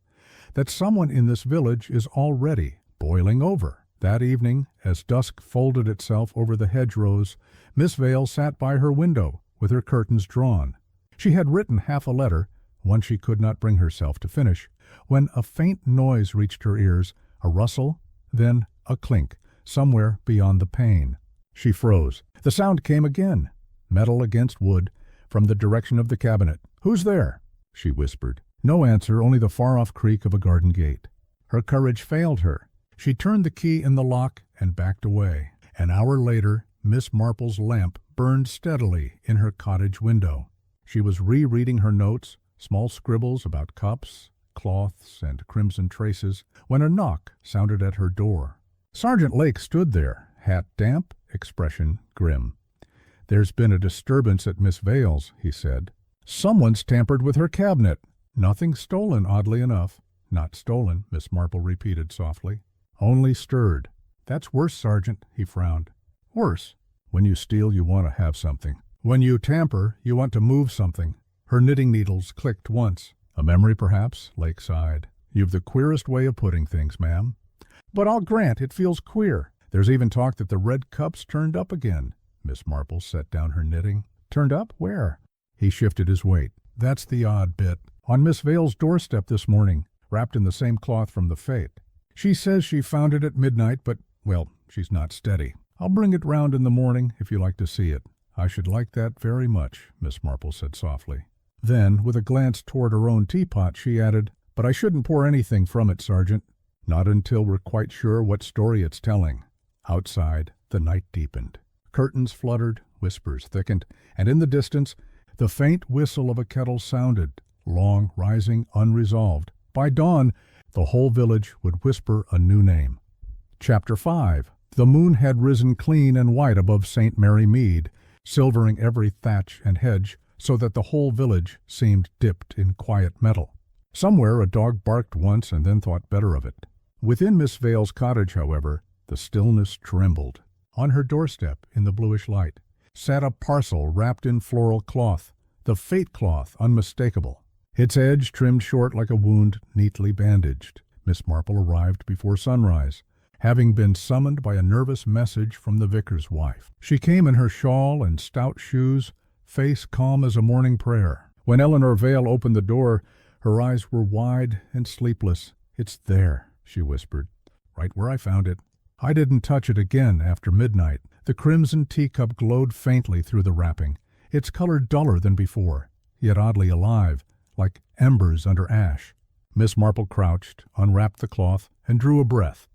"that someone in this village is already boiling over." That evening, as dusk folded itself over the hedgerows, Miss Vale sat by her window, with her curtains drawn. She had written half a letter, one she could not bring herself to finish, when a faint noise reached her ears, a rustle, then a clink, somewhere beyond the pane. She froze. The sound came again, metal against wood, from the direction of the cabinet. "Who's there?" she whispered. No answer, only the far-off creak of a garden gate. Her courage failed her. She turned the key in the lock and backed away. An hour later, Miss Marple's lamp burned steadily in her cottage window. She was rereading her notes, small scribbles about cups, cloths, and crimson traces, when a knock sounded at her door. Sergeant Lake stood there, hat damp, expression grim. "There's been a disturbance at Miss Vale's," he said. "Someone's tampered with her cabinet." "Nothing stolen, oddly enough." "Not stolen," Miss Marple repeated softly. "Only stirred." "That's worse, Sergeant," he frowned. "Worse? When you steal, you want to have something. When you tamper, you want to move something." Her knitting needles clicked once. "A memory, perhaps?" Lake sighed. "You've the queerest way of putting things, ma'am." "But I'll grant it feels queer. There's even talk that the red cups turned up again." Miss Marple set down her knitting. "Turned up? Where?" He shifted his weight. "That's the odd bit. On Miss Vale's doorstep this morning, wrapped in the same cloth from the fete. She says she found it at midnight, but, well, she's not steady. I'll bring it round in the morning if you like to see it." "I should like that very much," Miss Marple said softly. Then, with a glance toward her own teapot, she added, "But I shouldn't pour anything from it, Sergeant. Not until we're quite sure what story it's telling." Outside, the night deepened. Curtains fluttered, whispers thickened, and in the distance, the faint whistle of a kettle sounded, long, rising, unresolved. By dawn, the whole village would whisper a new name. Chapter 5. The moon had risen clean and white above St. Mary Mead, silvering every thatch and hedge, so that the whole village seemed dipped in quiet metal. Somewhere a dog barked once and then thought better of it. Within Miss Vale's cottage, however, the stillness trembled. On her doorstep, in the bluish light, sat a parcel wrapped in floral cloth, the fate cloth unmistakable, its edge trimmed short like a wound neatly bandaged. Miss Marple arrived before sunrise, having been summoned by a nervous message from the vicar's wife. She came in her shawl and stout shoes, face calm as a morning prayer. When Eleanor Vale opened the door, her eyes were wide and sleepless. "It's there," she whispered, "right where I found it. I didn't touch it again after midnight." The crimson teacup glowed faintly through the wrapping, its color duller than before, yet oddly alive, like embers under ash. Miss Marple crouched, unwrapped the cloth, and drew a breath.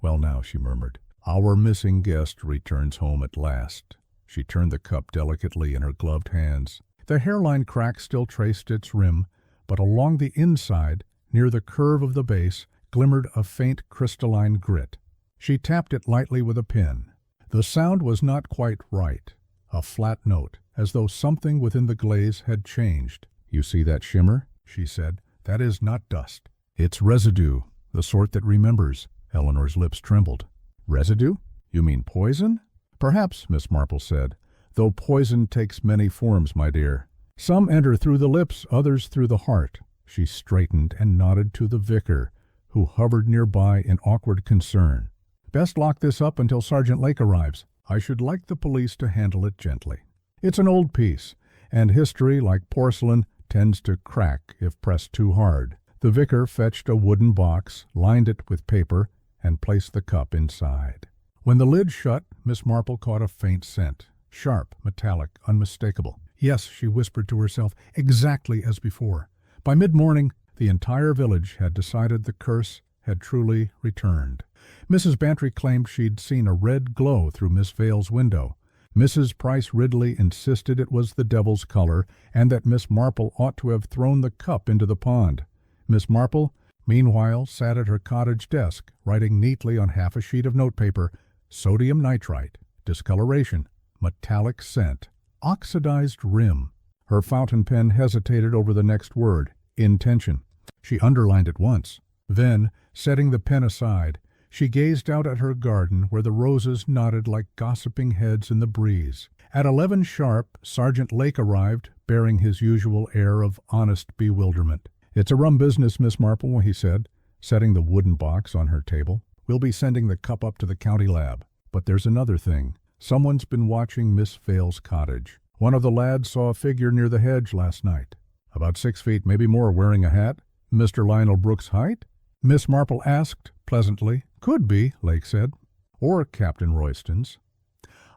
"Well now," she murmured, "our missing guest returns home at last." She turned the cup delicately in her gloved hands. The hairline crack still traced its rim, but along the inside, near the curve of the base, glimmered a faint crystalline grit. She tapped it lightly with a pin. The sound was not quite right, a flat note, as though something within the glaze had changed. "You see that shimmer?" she said. "That is not dust. It's residue, the sort that remembers." Eleanor's lips trembled. "Residue? You mean poison?" "Perhaps," Miss Marple said, "though poison takes many forms, my dear. Some enter through the lips, others through the heart." She straightened and nodded to the vicar, who hovered nearby in awkward concern. "Best lock this up until Sergeant Lake arrives. I should like the police to handle it gently. It's an old piece, and history, like porcelain, tends to crack if pressed too hard." The vicar fetched a wooden box, lined it with paper, and placed the cup inside. When the lid shut, Miss Marple caught a faint scent, sharp, metallic, unmistakable. "Yes," she whispered to herself, "exactly as before." By mid-morning, the entire village had decided the curse had truly returned. Mrs. Bantry claimed she'd seen a red glow through Miss Vale's window. Mrs. Price Ridley insisted it was the devil's color, and that Miss Marple ought to have thrown the cup into the pond. Miss Marple, meanwhile, sat at her cottage desk, writing neatly on half a sheet of notepaper, "Sodium nitrite, discoloration, metallic scent, oxidized rim." Her fountain pen hesitated over the next word, intention. She underlined it once. Then, setting the pen aside, she gazed out at her garden where the roses nodded like gossiping heads in the breeze. At 11 sharp, Sergeant Lake arrived, bearing his usual air of honest bewilderment. "It's a rum business, Miss Marple," he said, setting the wooden box on her table. "We'll be sending the cup up to the county lab. But there's another thing. Someone's been watching Miss Vale's cottage. One of the lads saw a figure near the hedge last night. About 6 feet, maybe more, wearing a hat." "Mr. Lionel Brooks' height?" Miss Marple asked, pleasantly. "Could be," Lake said. "Or Captain Royston's.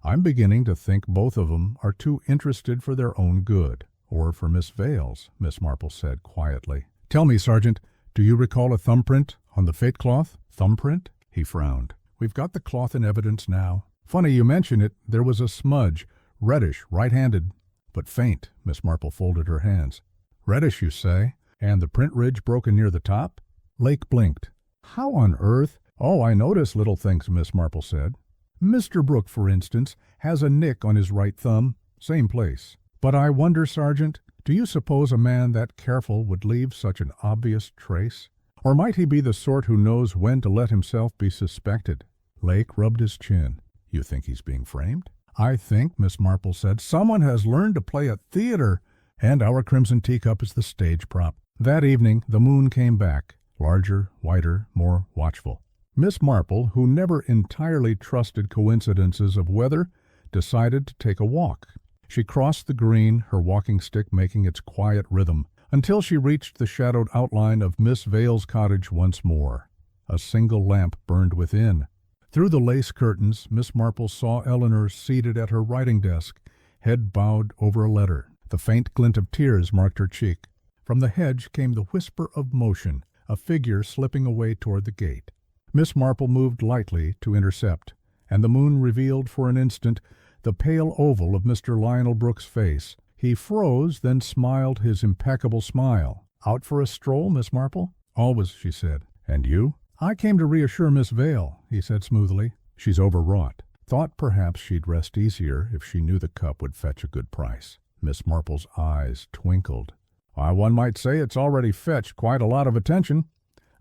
I'm beginning to think both of them are too interested for their own good. Or for Miss Vale's," Miss Marple said quietly. "Tell me, Sergeant, do you recall a thumbprint on the fate cloth?" "Thumbprint?" He frowned. "We've got the cloth in evidence now. Funny you mention it. There was a smudge, reddish, right-handed. "But faint." Miss Marple folded her hands. "Reddish, you say? And the print ridge broken near the top?" Lake blinked. "How on earth—" "Oh, I notice little things," Miss Marple said. "Mr. Brooke, for instance, has a nick on his right thumb. Same place. But I wonder, Sergeant, do you suppose a man that careful would leave such an obvious trace? Or might he be the sort who knows when to let himself be suspected?" Lake rubbed his chin. "You think he's being framed?" "I think," Miss Marple said, "someone has learned to play at theater, and our Crimson Teacup is the stage prop." That evening the moon came back, larger, whiter, more watchful. Miss Marple, who never entirely trusted coincidences of weather, decided to take a walk. She crossed the green, her walking stick making its quiet rhythm, until she reached the shadowed outline of Miss Vale's cottage once more. A single lamp burned within. Through the lace curtains, Miss Marple saw Eleanor seated at her writing desk, head bowed over a letter. The faint glint of tears marked her cheek. From the hedge came the whisper of motion, a figure slipping away toward the gate. Miss Marple moved lightly to intercept, and the moon revealed for an instant the pale oval of Mr. Lionel Brooke's face. He froze, then smiled his impeccable smile. "Out for a stroll, Miss Marple?" "Always," she said. "And you?" "I came to reassure Miss Vale," he said smoothly. "She's overwrought. Thought perhaps she'd rest easier if she knew the cup would fetch a good price." Miss Marple's eyes twinkled. "Why, one might say it's already fetched quite a lot of attention."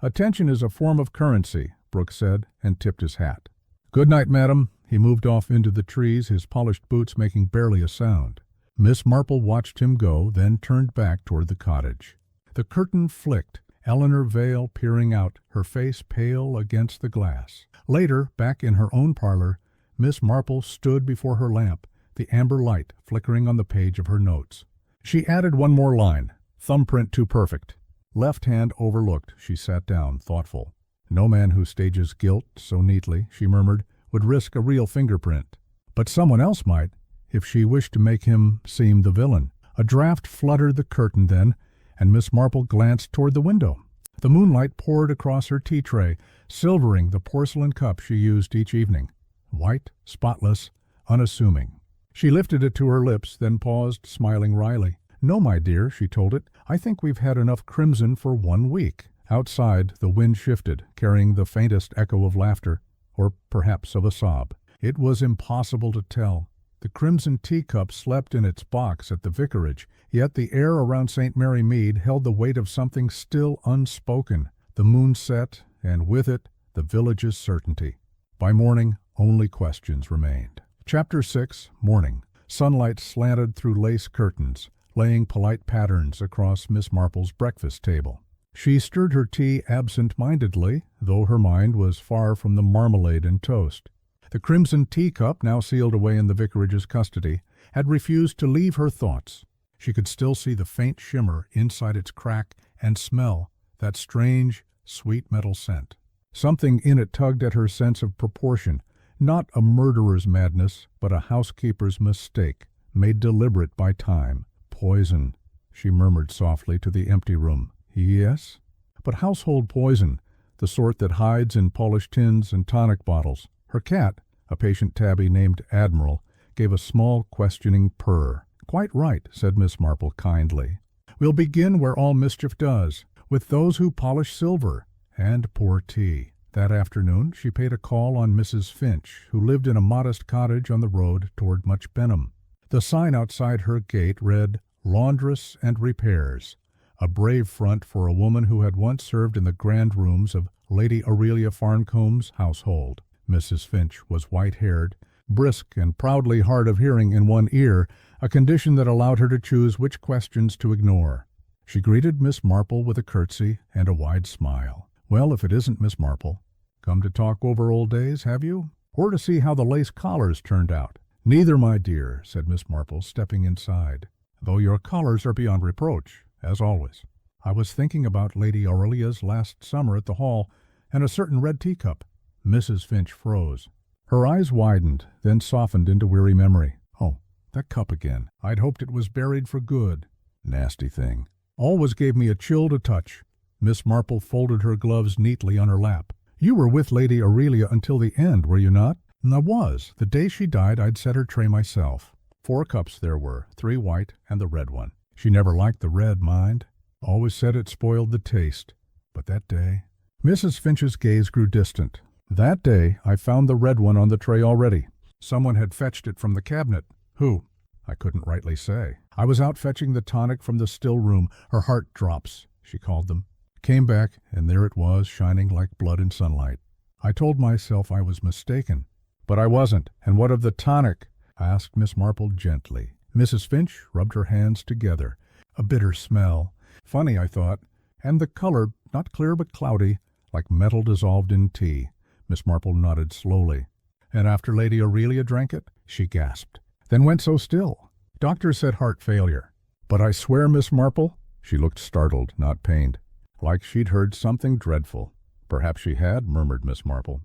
"Attention is a form of currency," Brooke said, and tipped his hat. "Good night, madam." He moved off into the trees, his polished boots making barely a sound. Miss Marple watched him go, then turned back toward the cottage. The curtain flicked, Eleanor Vale peering out, her face pale against the glass. Later, back in her own parlor, Miss Marple stood before her lamp, the amber light flickering on the page of her notes. She added one more line, thumbprint too perfect. Left hand overlooked, she sat down, thoughtful. "No man who stages guilt so neatly," she murmured, "would risk a real fingerprint. But someone else might, if she wished to make him seem the villain." A draft fluttered the curtain then, and Miss Marple glanced toward the window. The moonlight poured across her tea tray, silvering the porcelain cup she used each evening. White, spotless, unassuming. She lifted it to her lips, then paused, smiling wryly. "No, my dear," she told it, "I think we've had enough crimson for 1 week." Outside, the wind shifted, carrying the faintest echo of laughter, or perhaps of a sob. It was impossible to tell. The Crimson Teacup slept in its box at the vicarage, yet the air around St. Mary Mead held the weight of something still unspoken. The moon set, and with it, the village's certainty. By morning, only questions remained. Chapter 6. Morning. Sunlight slanted through lace curtains, laying polite patterns across Miss Marple's breakfast table. She stirred her tea absent-mindedly, though her mind was far from the marmalade and toast. The Crimson Teacup, now sealed away in the vicarage's custody, had refused to leave her thoughts. She could still see the faint shimmer inside its crack and smell that strange, sweet metal scent. Something in it tugged at her sense of proportion, not a murderer's madness, but a housekeeper's mistake, made deliberate by time. "Poison," she murmured softly to the empty room. "Yes?" "But household poison, the sort that hides in polished tins and tonic bottles." Her cat, a patient tabby named Admiral, gave a small questioning purr. "Quite right," said Miss Marple kindly. "We'll begin where all mischief does, with those who polish silver, and pour tea." That afternoon she paid a call on Mrs. Finch, who lived in a modest cottage on the road toward Much Benham. The sign outside her gate read, "Laundress and Repairs," a brave front for a woman who had once served in the grand rooms of Lady Aurelia Farncombe's household. Mrs. Finch was white-haired, brisk and proudly hard of hearing in one ear, a condition that allowed her to choose which questions to ignore. She greeted Miss Marple with a curtsy and a wide smile. "Well, if it isn't Miss Marple. Come to talk over old days, have you? Or to see how the lace collars turned out?" "Neither, my dear," said Miss Marple, stepping inside, "though your collars are beyond reproach, as always. I was thinking about Lady Aurelia's last summer at the Hall, and a certain red teacup." Mrs. Finch froze. Her eyes widened, then softened into weary memory. "Oh, that cup again. I'd hoped it was buried for good. Nasty thing. Always gave me a chill to touch." Miss Marple folded her gloves neatly on her lap. "You were with Lady Aurelia until the end, were you not?" "I was. The day she died I'd set her tray myself." 4 cups there were, 3 white and the red one. She never liked the red, mind. Always said it spoiled the taste. But that day... Mrs. Finch's gaze grew distant. That day I found the red one on the tray already. Someone had fetched it from the cabinet. Who? I couldn't rightly say. I was out fetching the tonic from the still room. Her heart drops, she called them. Came back, and there it was, shining like blood in sunlight. I told myself I was mistaken. But I wasn't. And what of the tonic? Asked Miss Marple gently. Mrs. Finch rubbed her hands together. A bitter smell. Funny, I thought. And the color, not clear but cloudy, like metal dissolved in tea. Miss Marple nodded slowly. And after Lady Aurelia drank it? She gasped. Then went so still. Doctor said heart failure. But I swear, Miss Marple, she looked startled, not pained, like she'd heard something dreadful. Perhaps she had, murmured Miss Marple.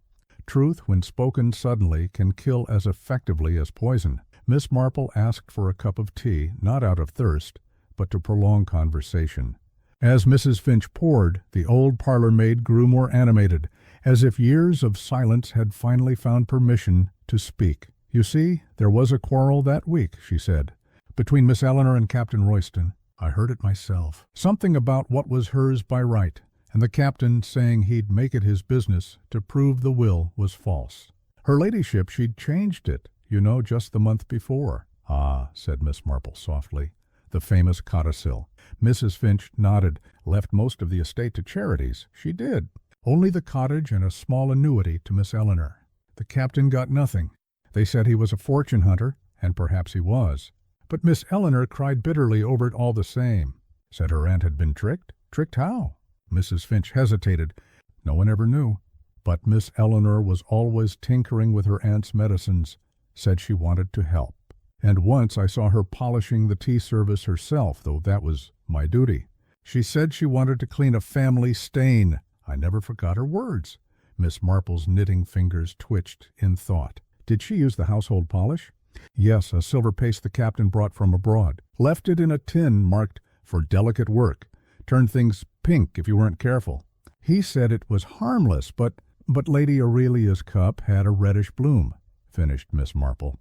Truth, when spoken suddenly, can kill as effectively as poison. Miss Marple asked for a cup of tea, not out of thirst, but to prolong conversation. As Mrs. Finch poured, the old parlour-maid grew more animated, as if years of silence had finally found permission to speak. You see, there was a quarrel that week, she said, between Miss Eleanor and Captain Royston. I heard it myself. Something about what was hers by right, and the captain saying he'd make it his business to prove the will was false. Her ladyship, she'd changed it, you know, just the month before. Ah, said Miss Marple softly, the famous codicil. Mrs. Finch nodded. Left most of the estate to charities. She did. Only the cottage and a small annuity to Miss Eleanor. The captain got nothing. They said he was a fortune hunter, and perhaps he was. But Miss Eleanor cried bitterly over it all the same. Said her aunt had been tricked. Tricked how? Mrs. Finch hesitated. No one ever knew. But Miss Eleanor was always tinkering with her aunt's medicines. Said she wanted to help. And once I saw her polishing the tea service herself, though that was my duty. She said she wanted to clean a family stain. I never forgot her words. Miss Marple's knitting fingers twitched in thought. Did she use the household polish? Yes, a silver paste the captain brought from abroad. Left it in a tin marked for delicate work. Turned things pink if you weren't careful. He said it was harmless, but Lady Aurelia's cup had a reddish bloom, finished Miss Marple.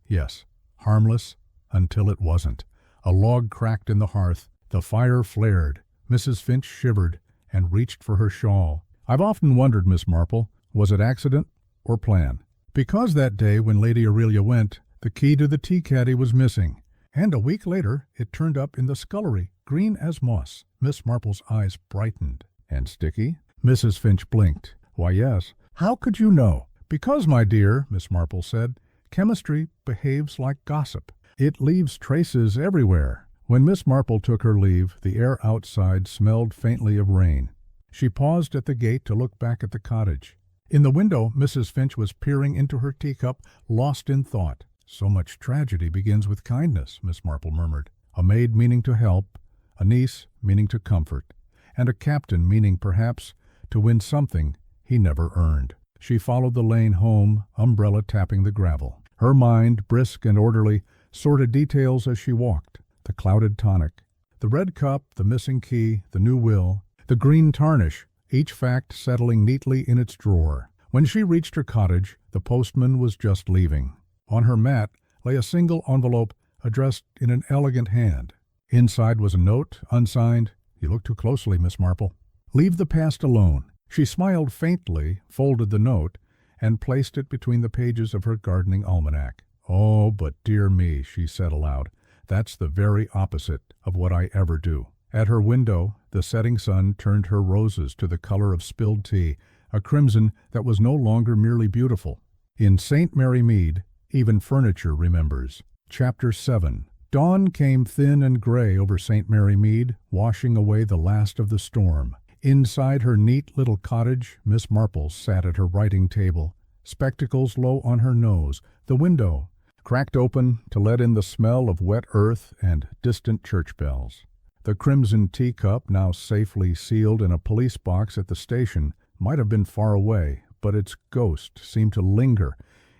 Yes, harmless until it wasn't. A log cracked in the hearth. The fire flared. Mrs. Finch shivered and reached for her shawl. I've often wondered, Miss Marple, was it accident or plan? Because that day when Lady Aurelia went, the key to the tea caddy was missing, and a week later it turned up in the scullery, green as moss. Miss Marple's eyes brightened. And sticky? Mrs. Finch blinked. Why, yes. How could you know? Because, my dear, Miss Marple said, chemistry behaves like gossip. It leaves traces everywhere. When Miss Marple took her leave, the air outside smelled faintly of rain. She paused at the gate to look back at the cottage. In the window, Mrs. Finch was peering into her teacup, lost in thought. So much tragedy begins with kindness, Miss Marple murmured. A maid meaning to help, a niece meaning to comfort, and a captain meaning, perhaps, to win something he never earned. She followed the lane home, umbrella tapping the gravel. Her mind, brisk and orderly, sorted details as she walked. The clouded tonic, the red cup, the missing key, the new will, the green tarnish, each fact settling neatly in its drawer. When she reached her cottage, the postman was just leaving. On her mat lay a single envelope addressed in an elegant hand. Inside was a note, unsigned. You look too closely, Miss Marple. Leave the past alone. She smiled faintly, folded the note, and placed it between the pages of her gardening almanac. Oh, but dear me, she said aloud, that's the very opposite of what I ever do. At her window, the setting sun turned her roses to the color of spilled tea, a crimson that was no longer merely beautiful. In St. Mary Mead, even furniture remembers. Chapter 7. Dawn came thin and gray over St. Mary Mead, washing away the last of the storm. Inside her neat little cottage, Miss Marple sat at her writing table, spectacles low on her nose, the window cracked open to let in the smell of wet earth and distant church bells. The Crimson Teacup, now safely sealed in a police box at the station, might have been far away, but its ghost seemed to linger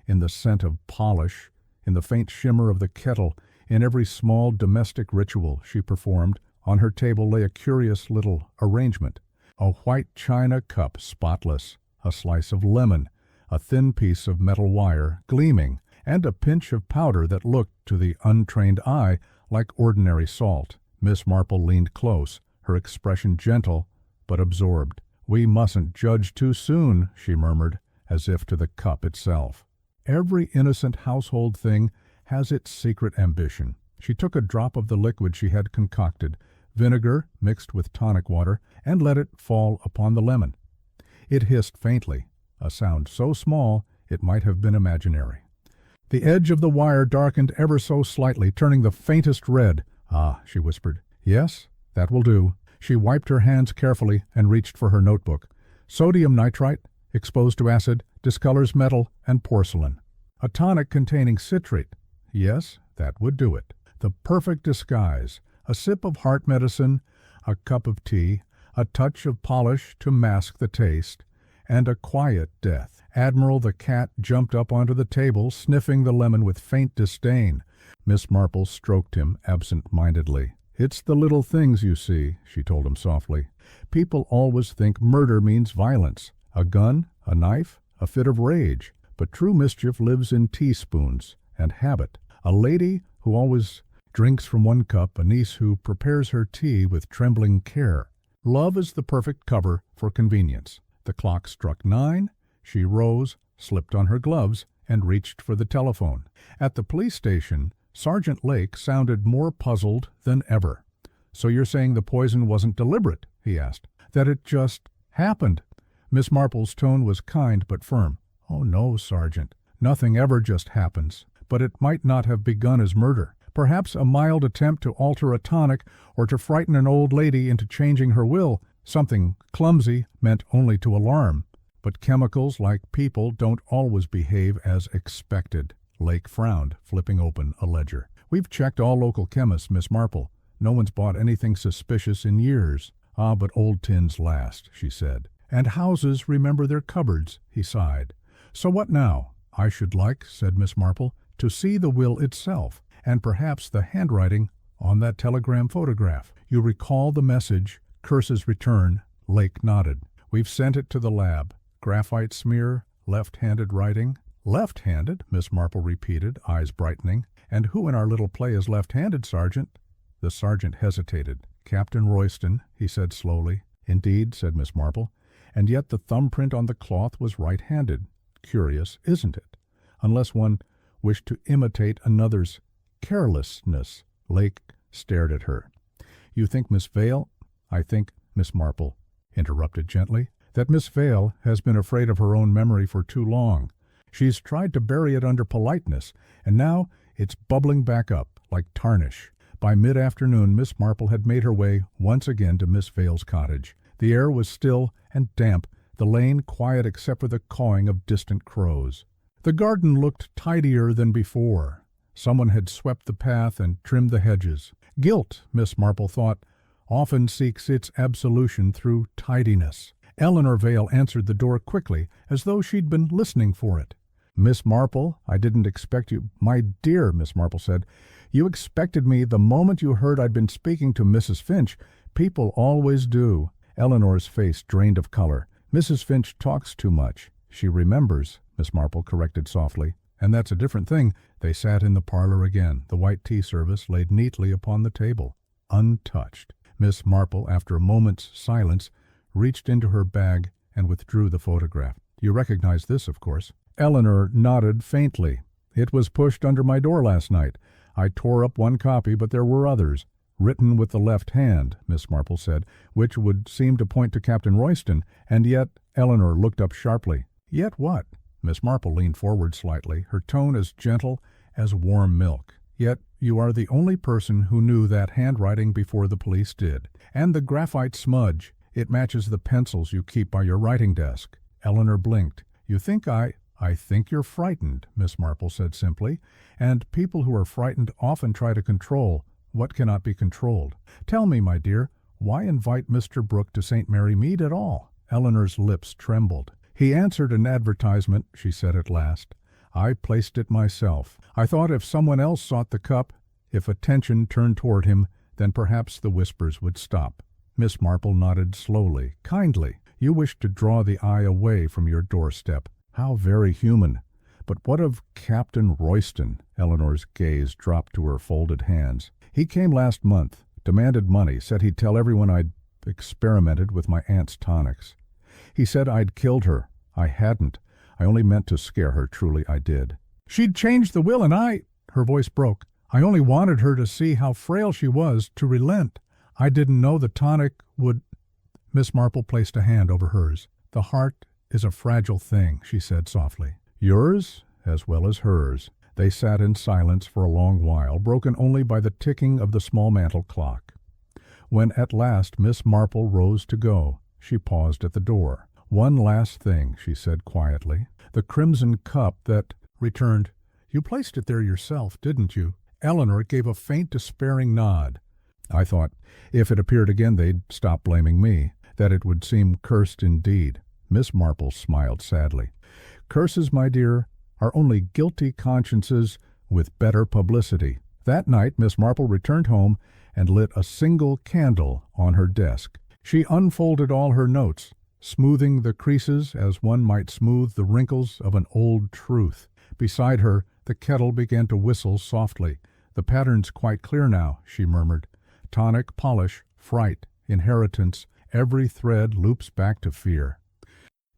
in the scent of polish, in the faint shimmer of the kettle, in every small domestic ritual she performed. On her table lay a curious little arrangement. A white china cup, spotless, a slice of lemon, a thin piece of metal wire, gleaming, and a pinch of powder that looked, to the untrained eye, like ordinary salt. Miss Marple leaned close, her expression gentle but absorbed. "We mustn't judge too soon," she murmured, as if to the cup itself. "Every innocent household thing has its secret ambition." She took a drop of the liquid she had concocted, vinegar mixed with tonic water, and let it fall upon the lemon. It hissed faintly, a sound so small it might have been imaginary. The edge of the wire darkened ever so slightly, turning the faintest red. "Ah," she whispered. "Yes, that will do." She wiped her hands carefully and reached for her notebook. "Sodium nitrite, exposed to acid, discolors metal and porcelain. A tonic containing citrate. Yes, that would do it. The perfect disguise. A sip of heart medicine, a cup of tea, a touch of polish to mask the taste, and a quiet death." Admiral the cat jumped up onto the table, sniffing the lemon with faint disdain. Miss Marple stroked him absent-mindedly. "It's the little things, you see," she told him softly. "People always think murder means violence. A gun, a knife, a fit of rage. But true mischief lives in teaspoons and habit. A lady who always drinks from one cup, a niece who prepares her tea with trembling care. Love is the perfect cover for convenience." The clock struck 9. She rose, slipped on her gloves, and reached for the telephone. At the police station, Sergeant Lake sounded more puzzled than ever. "So you're saying the poison wasn't deliberate?" he asked. "That it just happened?" Miss Marple's tone was kind but firm. "Oh, no, Sergeant. Nothing ever just happens. But it might not have begun as murder. Perhaps a mild attempt to alter a tonic or to frighten an old lady into changing her will, something clumsy meant only to alarm. But chemicals, like people, don't always behave as expected." Lake frowned, flipping open a ledger. "We've checked all local chemists, Miss Marple. No one's bought anything suspicious in years." "Ah, but old tins last," she said. "And houses remember their cupboards," he sighed. "So what now?" "I should like," said Miss Marple, "to see the will itself, and perhaps the handwriting on that telegram photograph. You recall the message, 'Curses return'?" Lake nodded. "We've sent it to the lab. Graphite smear, left-handed writing." "Left-handed?" Miss Marple repeated, eyes brightening. "And who in our little play is left-handed, Sergeant?" The sergeant hesitated. "Captain Royston," he said slowly. "Indeed," said Miss Marple. "And yet the thumbprint on the cloth was right-handed. Curious, isn't it? Unless one wished to imitate another's carelessness." Lake stared at her. "You think Miss Vale—" "I think," Miss Marple interrupted gently, "that Miss Vale has been afraid of her own memory for too long. She's tried to bury it under politeness, and now it's bubbling back up like tarnish." By mid-afternoon, Miss Marple had made her way once again to Miss Vale's cottage. The air was still and damp, the lane quiet except for the cawing of distant crows. The garden looked tidier than before. Someone had swept the path and trimmed the hedges. Guilt, Miss Marple thought, often seeks its absolution through tidiness. Eleanor Vale answered the door quickly, as though she'd been listening for it. "Miss Marple, I didn't expect you—" "My dear," Miss Marple said, "you expected me the moment you heard I'd been speaking to Mrs. Finch. People always do." Eleanor's face drained of color. "Mrs. Finch talks too much." "She remembers," Miss Marple corrected softly. "And that's a different thing." They sat in the parlor again, the white tea service laid neatly upon the table, untouched. Miss Marple, after a moment's silence, reached into her bag and withdrew the photograph. "You recognize this, of course?" Eleanor nodded faintly. "It was pushed under my door last night. I tore up one copy, but there were others. Written with the left hand," Miss Marple said, "which would seem to point to Captain Royston. And yet—" Eleanor looked up sharply. "Yet what?" Miss Marple leaned forward slightly, her tone as gentle as warm milk. "Yet you are the only person who knew that handwriting before the police did. And the graphite smudge, it matches the pencils you keep by your writing desk." Eleanor blinked. "You think I think you're frightened," Miss Marple said simply, "and people who are frightened often try to control what cannot be controlled. Tell me, my dear, why invite Mr. Brooke to St. Mary Mead at all?" Eleanor's lips trembled. "He answered an advertisement," she said at last. "I placed it myself. I thought if someone else sought the cup, if attention turned toward him, then perhaps the whispers would stop." Miss Marple nodded slowly, kindly. "You wish to draw the eye away from your doorstep. How very human. But what of Captain Royston? Eleanor's gaze dropped to her folded hands. He came last month, demanded money, said he'd tell everyone I'd experimented with my aunt's tonics. He said I'd killed her. I hadn't. I only meant to scare her, truly I did. She'd changed the will and her voice broke. I only wanted her to see how frail she was, to relent. I didn't know the tonic would... Miss Marple placed a hand over hers. The heart is a fragile thing, she said softly. Yours as well as hers. They sat in silence for a long while, broken only by the ticking of the small mantel clock. When at last Miss Marple rose to go, she paused at the door. One last thing, she said quietly. The crimson cup that returned. You placed it there yourself, didn't you? Eleanor gave a faint, despairing nod. I thought, if it appeared again, they'd stop blaming me, that it would seem cursed indeed. Miss Marple smiled sadly. Curses, my dear, are only guilty consciences with better publicity. That night Miss Marple returned home and lit a single candle on her desk. She unfolded all her notes, smoothing the creases as one might smooth the wrinkles of an old truth. Beside her, the kettle began to whistle softly. The pattern's quite clear now, she murmured. Tonic, polish, fright, inheritance, every thread loops back to fear.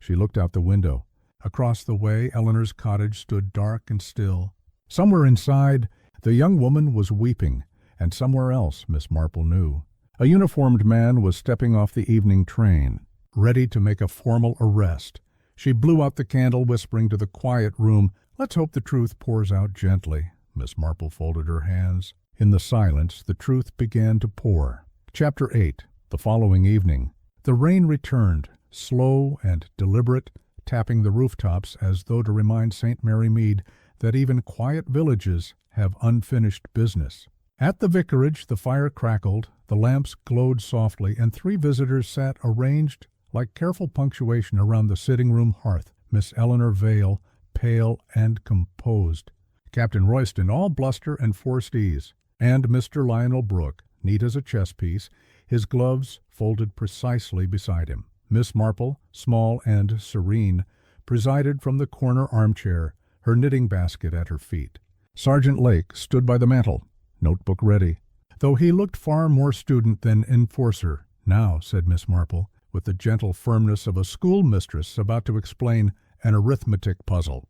She looked out the window. Across the way, Eleanor's cottage stood dark and still. Somewhere inside, the young woman was weeping, and somewhere else, Miss Marple knew, a uniformed man was stepping off the evening train, ready to make a formal arrest. She blew out the candle, whispering to the quiet room, "Let's hope the truth pours out gently." Miss Marple folded her hands. In the silence, the truth began to pour. Chapter 8. The following evening. The rain returned, slow and deliberate, tapping the rooftops as though to remind St. Mary Mead that even quiet villages have unfinished business. At the vicarage the fire crackled, the lamps glowed softly, and 3 visitors sat arranged like careful punctuation around the sitting-room hearth. Miss Eleanor Vale, pale and composed. Captain Royston, all bluster and forced ease. And Mr. Lionel Brooke, neat as a chess piece, his gloves folded precisely beside him. Miss Marple, small and serene, presided from the corner armchair, her knitting basket at her feet. Sergeant Lake stood by the mantel, notebook ready, though he looked far more student than enforcer. "Now," said Miss Marple, with the gentle firmness of a schoolmistress about to explain an arithmetic puzzle,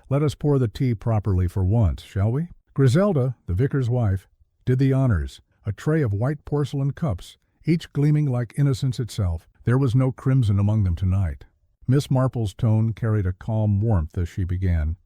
"let us pour the tea properly for once, shall we?" Griselda, the vicar's wife, did the honors, a tray of white porcelain cups, each gleaming like innocence itself. There was no crimson among them tonight. Miss Marple's tone carried a calm warmth as she began.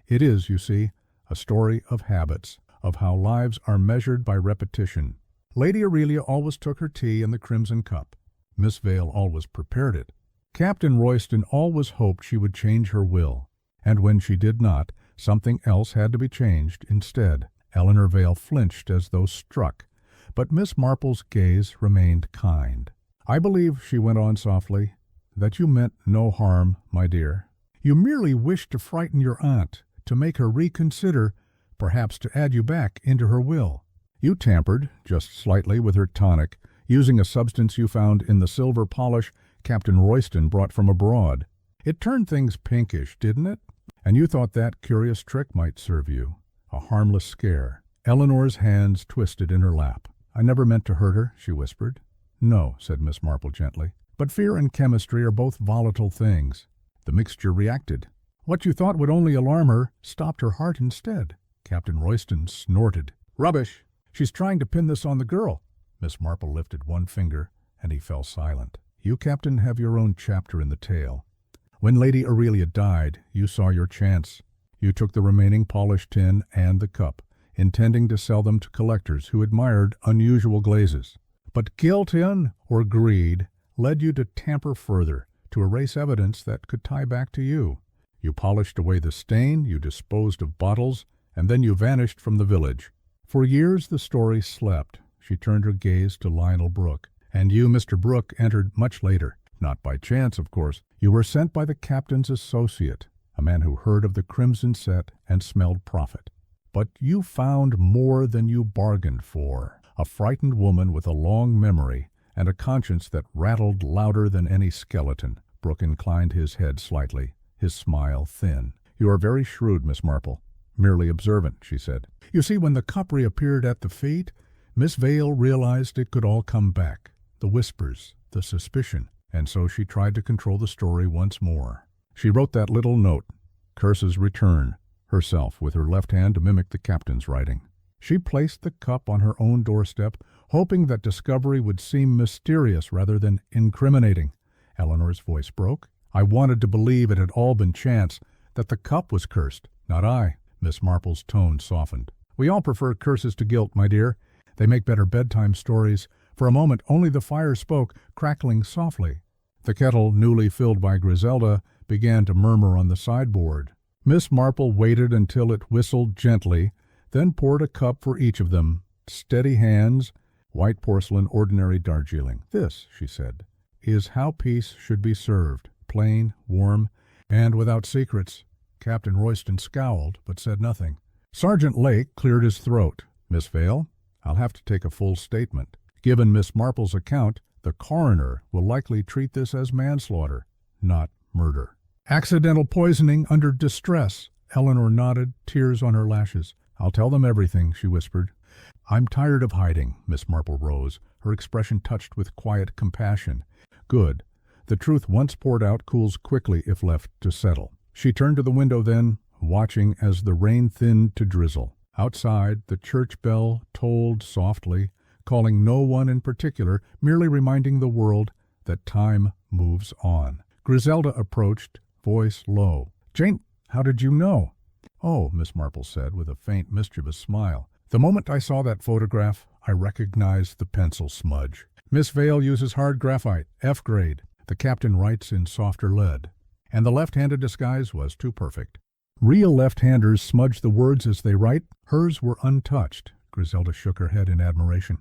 "It is, you see, a story of habits, of how lives are measured by repetition. Lady Aurelia always took her tea in the crimson cup. Miss Vale always prepared it. Captain Royston always hoped she would change her will, and when she did not, something else had to be changed instead." Eleanor Vale flinched as though struck, but Miss Marple's gaze remained kind. "I believe," she went on softly, "that you meant no harm, my dear. You merely wished to frighten your aunt, to make her reconsider, perhaps to add you back into her will. You tampered, just slightly, with her tonic, using a substance you found in the silver polish Captain Royston brought from abroad. It turned things pinkish, didn't it? And you thought that curious trick might serve you. A harmless scare." Eleanor's hands twisted in her lap. "I never meant to hurt her," she whispered. "No," said Miss Marple gently. "But fear and chemistry are both volatile things. The mixture reacted. What you thought would only alarm her stopped her heart instead." Captain Royston snorted. "Rubbish! She's trying to pin this on the girl." Miss Marple lifted one finger, and he fell silent. "You, Captain, have your own chapter in the tale. When Lady Aurelia died, you saw your chance. You took the remaining polished tin and the cup, intending to sell them to collectors who admired unusual glazes. But guilt or greed led you to tamper further, to erase evidence that could tie back to you. You polished away the stain, you disposed of bottles, and then you vanished from the village. For years the story slept." She turned her gaze to Lionel Brooke. "And you, Mr. Brooke, entered much later. Not by chance, of course. You were sent by the captain's associate, a man who heard of the crimson set and smelled profit. But you found more than you bargained for. A frightened woman with a long memory and a conscience that rattled louder than any skeleton." Brooke inclined his head slightly, his smile thin. You are very shrewd, Miss Marple. Merely observant, she said. You see, when the cup reappeared at the feet, Miss Vale realized it could all come back. The whispers, the suspicion, and so she tried to control the story once more. She wrote that little note, "Curses return," herself with her left hand to mimic the captain's writing. She placed the cup on her own doorstep, hoping that discovery would seem mysterious rather than incriminating. Eleanor's voice broke. "I wanted to believe it had all been chance, that the cup was cursed, not I." Miss Marple's tone softened. "We all prefer curses to guilt, my dear. They make better bedtime stories." For a moment only the fire spoke, crackling softly. The kettle, newly filled by Griselda, began to murmur on the sideboard. Miss Marple waited until it whistled gently, then poured a cup for each of them. Steady hands, white porcelain, ordinary Darjeeling. "This," she said, "is how peace should be served, plain, warm, and without secrets." Captain Royston scowled, but said nothing. Sergeant Lake cleared his throat. "Miss Vale, I'll have to take a full statement. Given Miss Marple's account, the coroner will likely treat this as manslaughter, not murder." "Accidental poisoning under distress." Eleanor nodded, tears on her lashes. "I'll tell them everything," she whispered. "I'm tired of hiding." Miss Marple rose, her expression touched with quiet compassion. "Good. The truth once poured out cools quickly if left to settle." She turned to the window then, watching as the rain thinned to drizzle. Outside, the church bell tolled softly, calling no one in particular, merely reminding the world that time moves on. Griselda approached, voice low. "Jane, how did you know?" "Oh," Miss Marple said, with a faint, mischievous smile. "The moment I saw that photograph, I recognized the pencil smudge. Miss Vale uses hard graphite, F grade. The captain writes in softer lead. And the left-handed disguise was too perfect. Real left-handers smudge the words as they write. Hers were untouched." Griselda shook her head in admiration.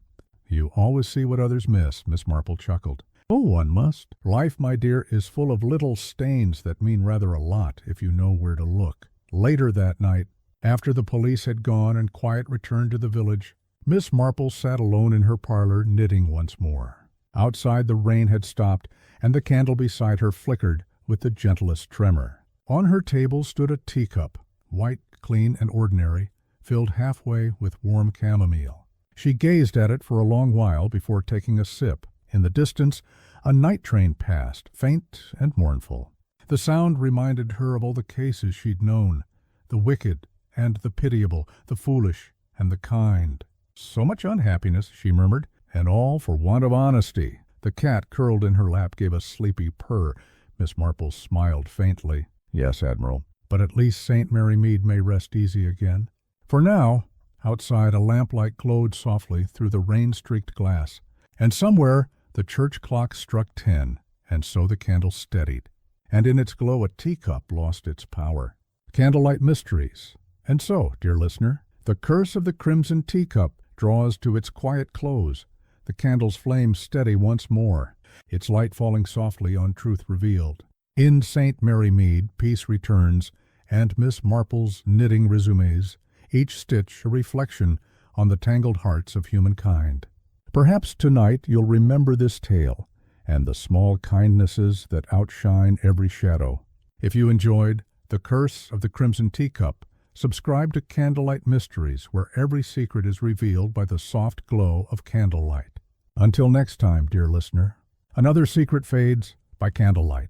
"You always see what others miss," Miss Marple chuckled. "Oh, one must. Life, my dear, is full of little stains that mean rather a lot if you know where to look." Later that night, after the police had gone and quiet returned to the village, Miss Marple sat alone in her parlor, knitting once more. Outside the rain had stopped, and the candle beside her flickered with the gentlest tremor. On her table stood a teacup, white, clean, and ordinary, filled halfway with warm chamomile. She gazed at it for a long while before taking a sip. In the distance, a night train passed, faint and mournful. The sound reminded her of all the cases she'd known, the wicked and the pitiable, the foolish and the kind. "So much unhappiness," she murmured, "and all for want of honesty." The cat curled in her lap gave a sleepy purr. Miss Marple smiled faintly. "Yes, Admiral, but at least St. Mary Mead may rest easy again." For now, outside a lamplight glowed softly through the rain-streaked glass, and somewhere the church clock struck 10, and so the candle steadied, and in its glow a teacup lost its power. Candlelight Mysteries. And so, dear listener, The Curse of the Crimson Teacup draws to its quiet close, the candle's flame steady once more, its light falling softly on truth revealed. In St. Mary Mead, peace returns, and Miss Marple's knitting resumes, each stitch a reflection on the tangled hearts of humankind. Perhaps tonight you'll remember this tale, and the small kindnesses that outshine every shadow. If you enjoyed The Curse of the Crimson Teacup, subscribe to Candlelight Mysteries, where every secret is revealed by the soft glow of candlelight. Until next time, dear listener, another secret fades by candlelight.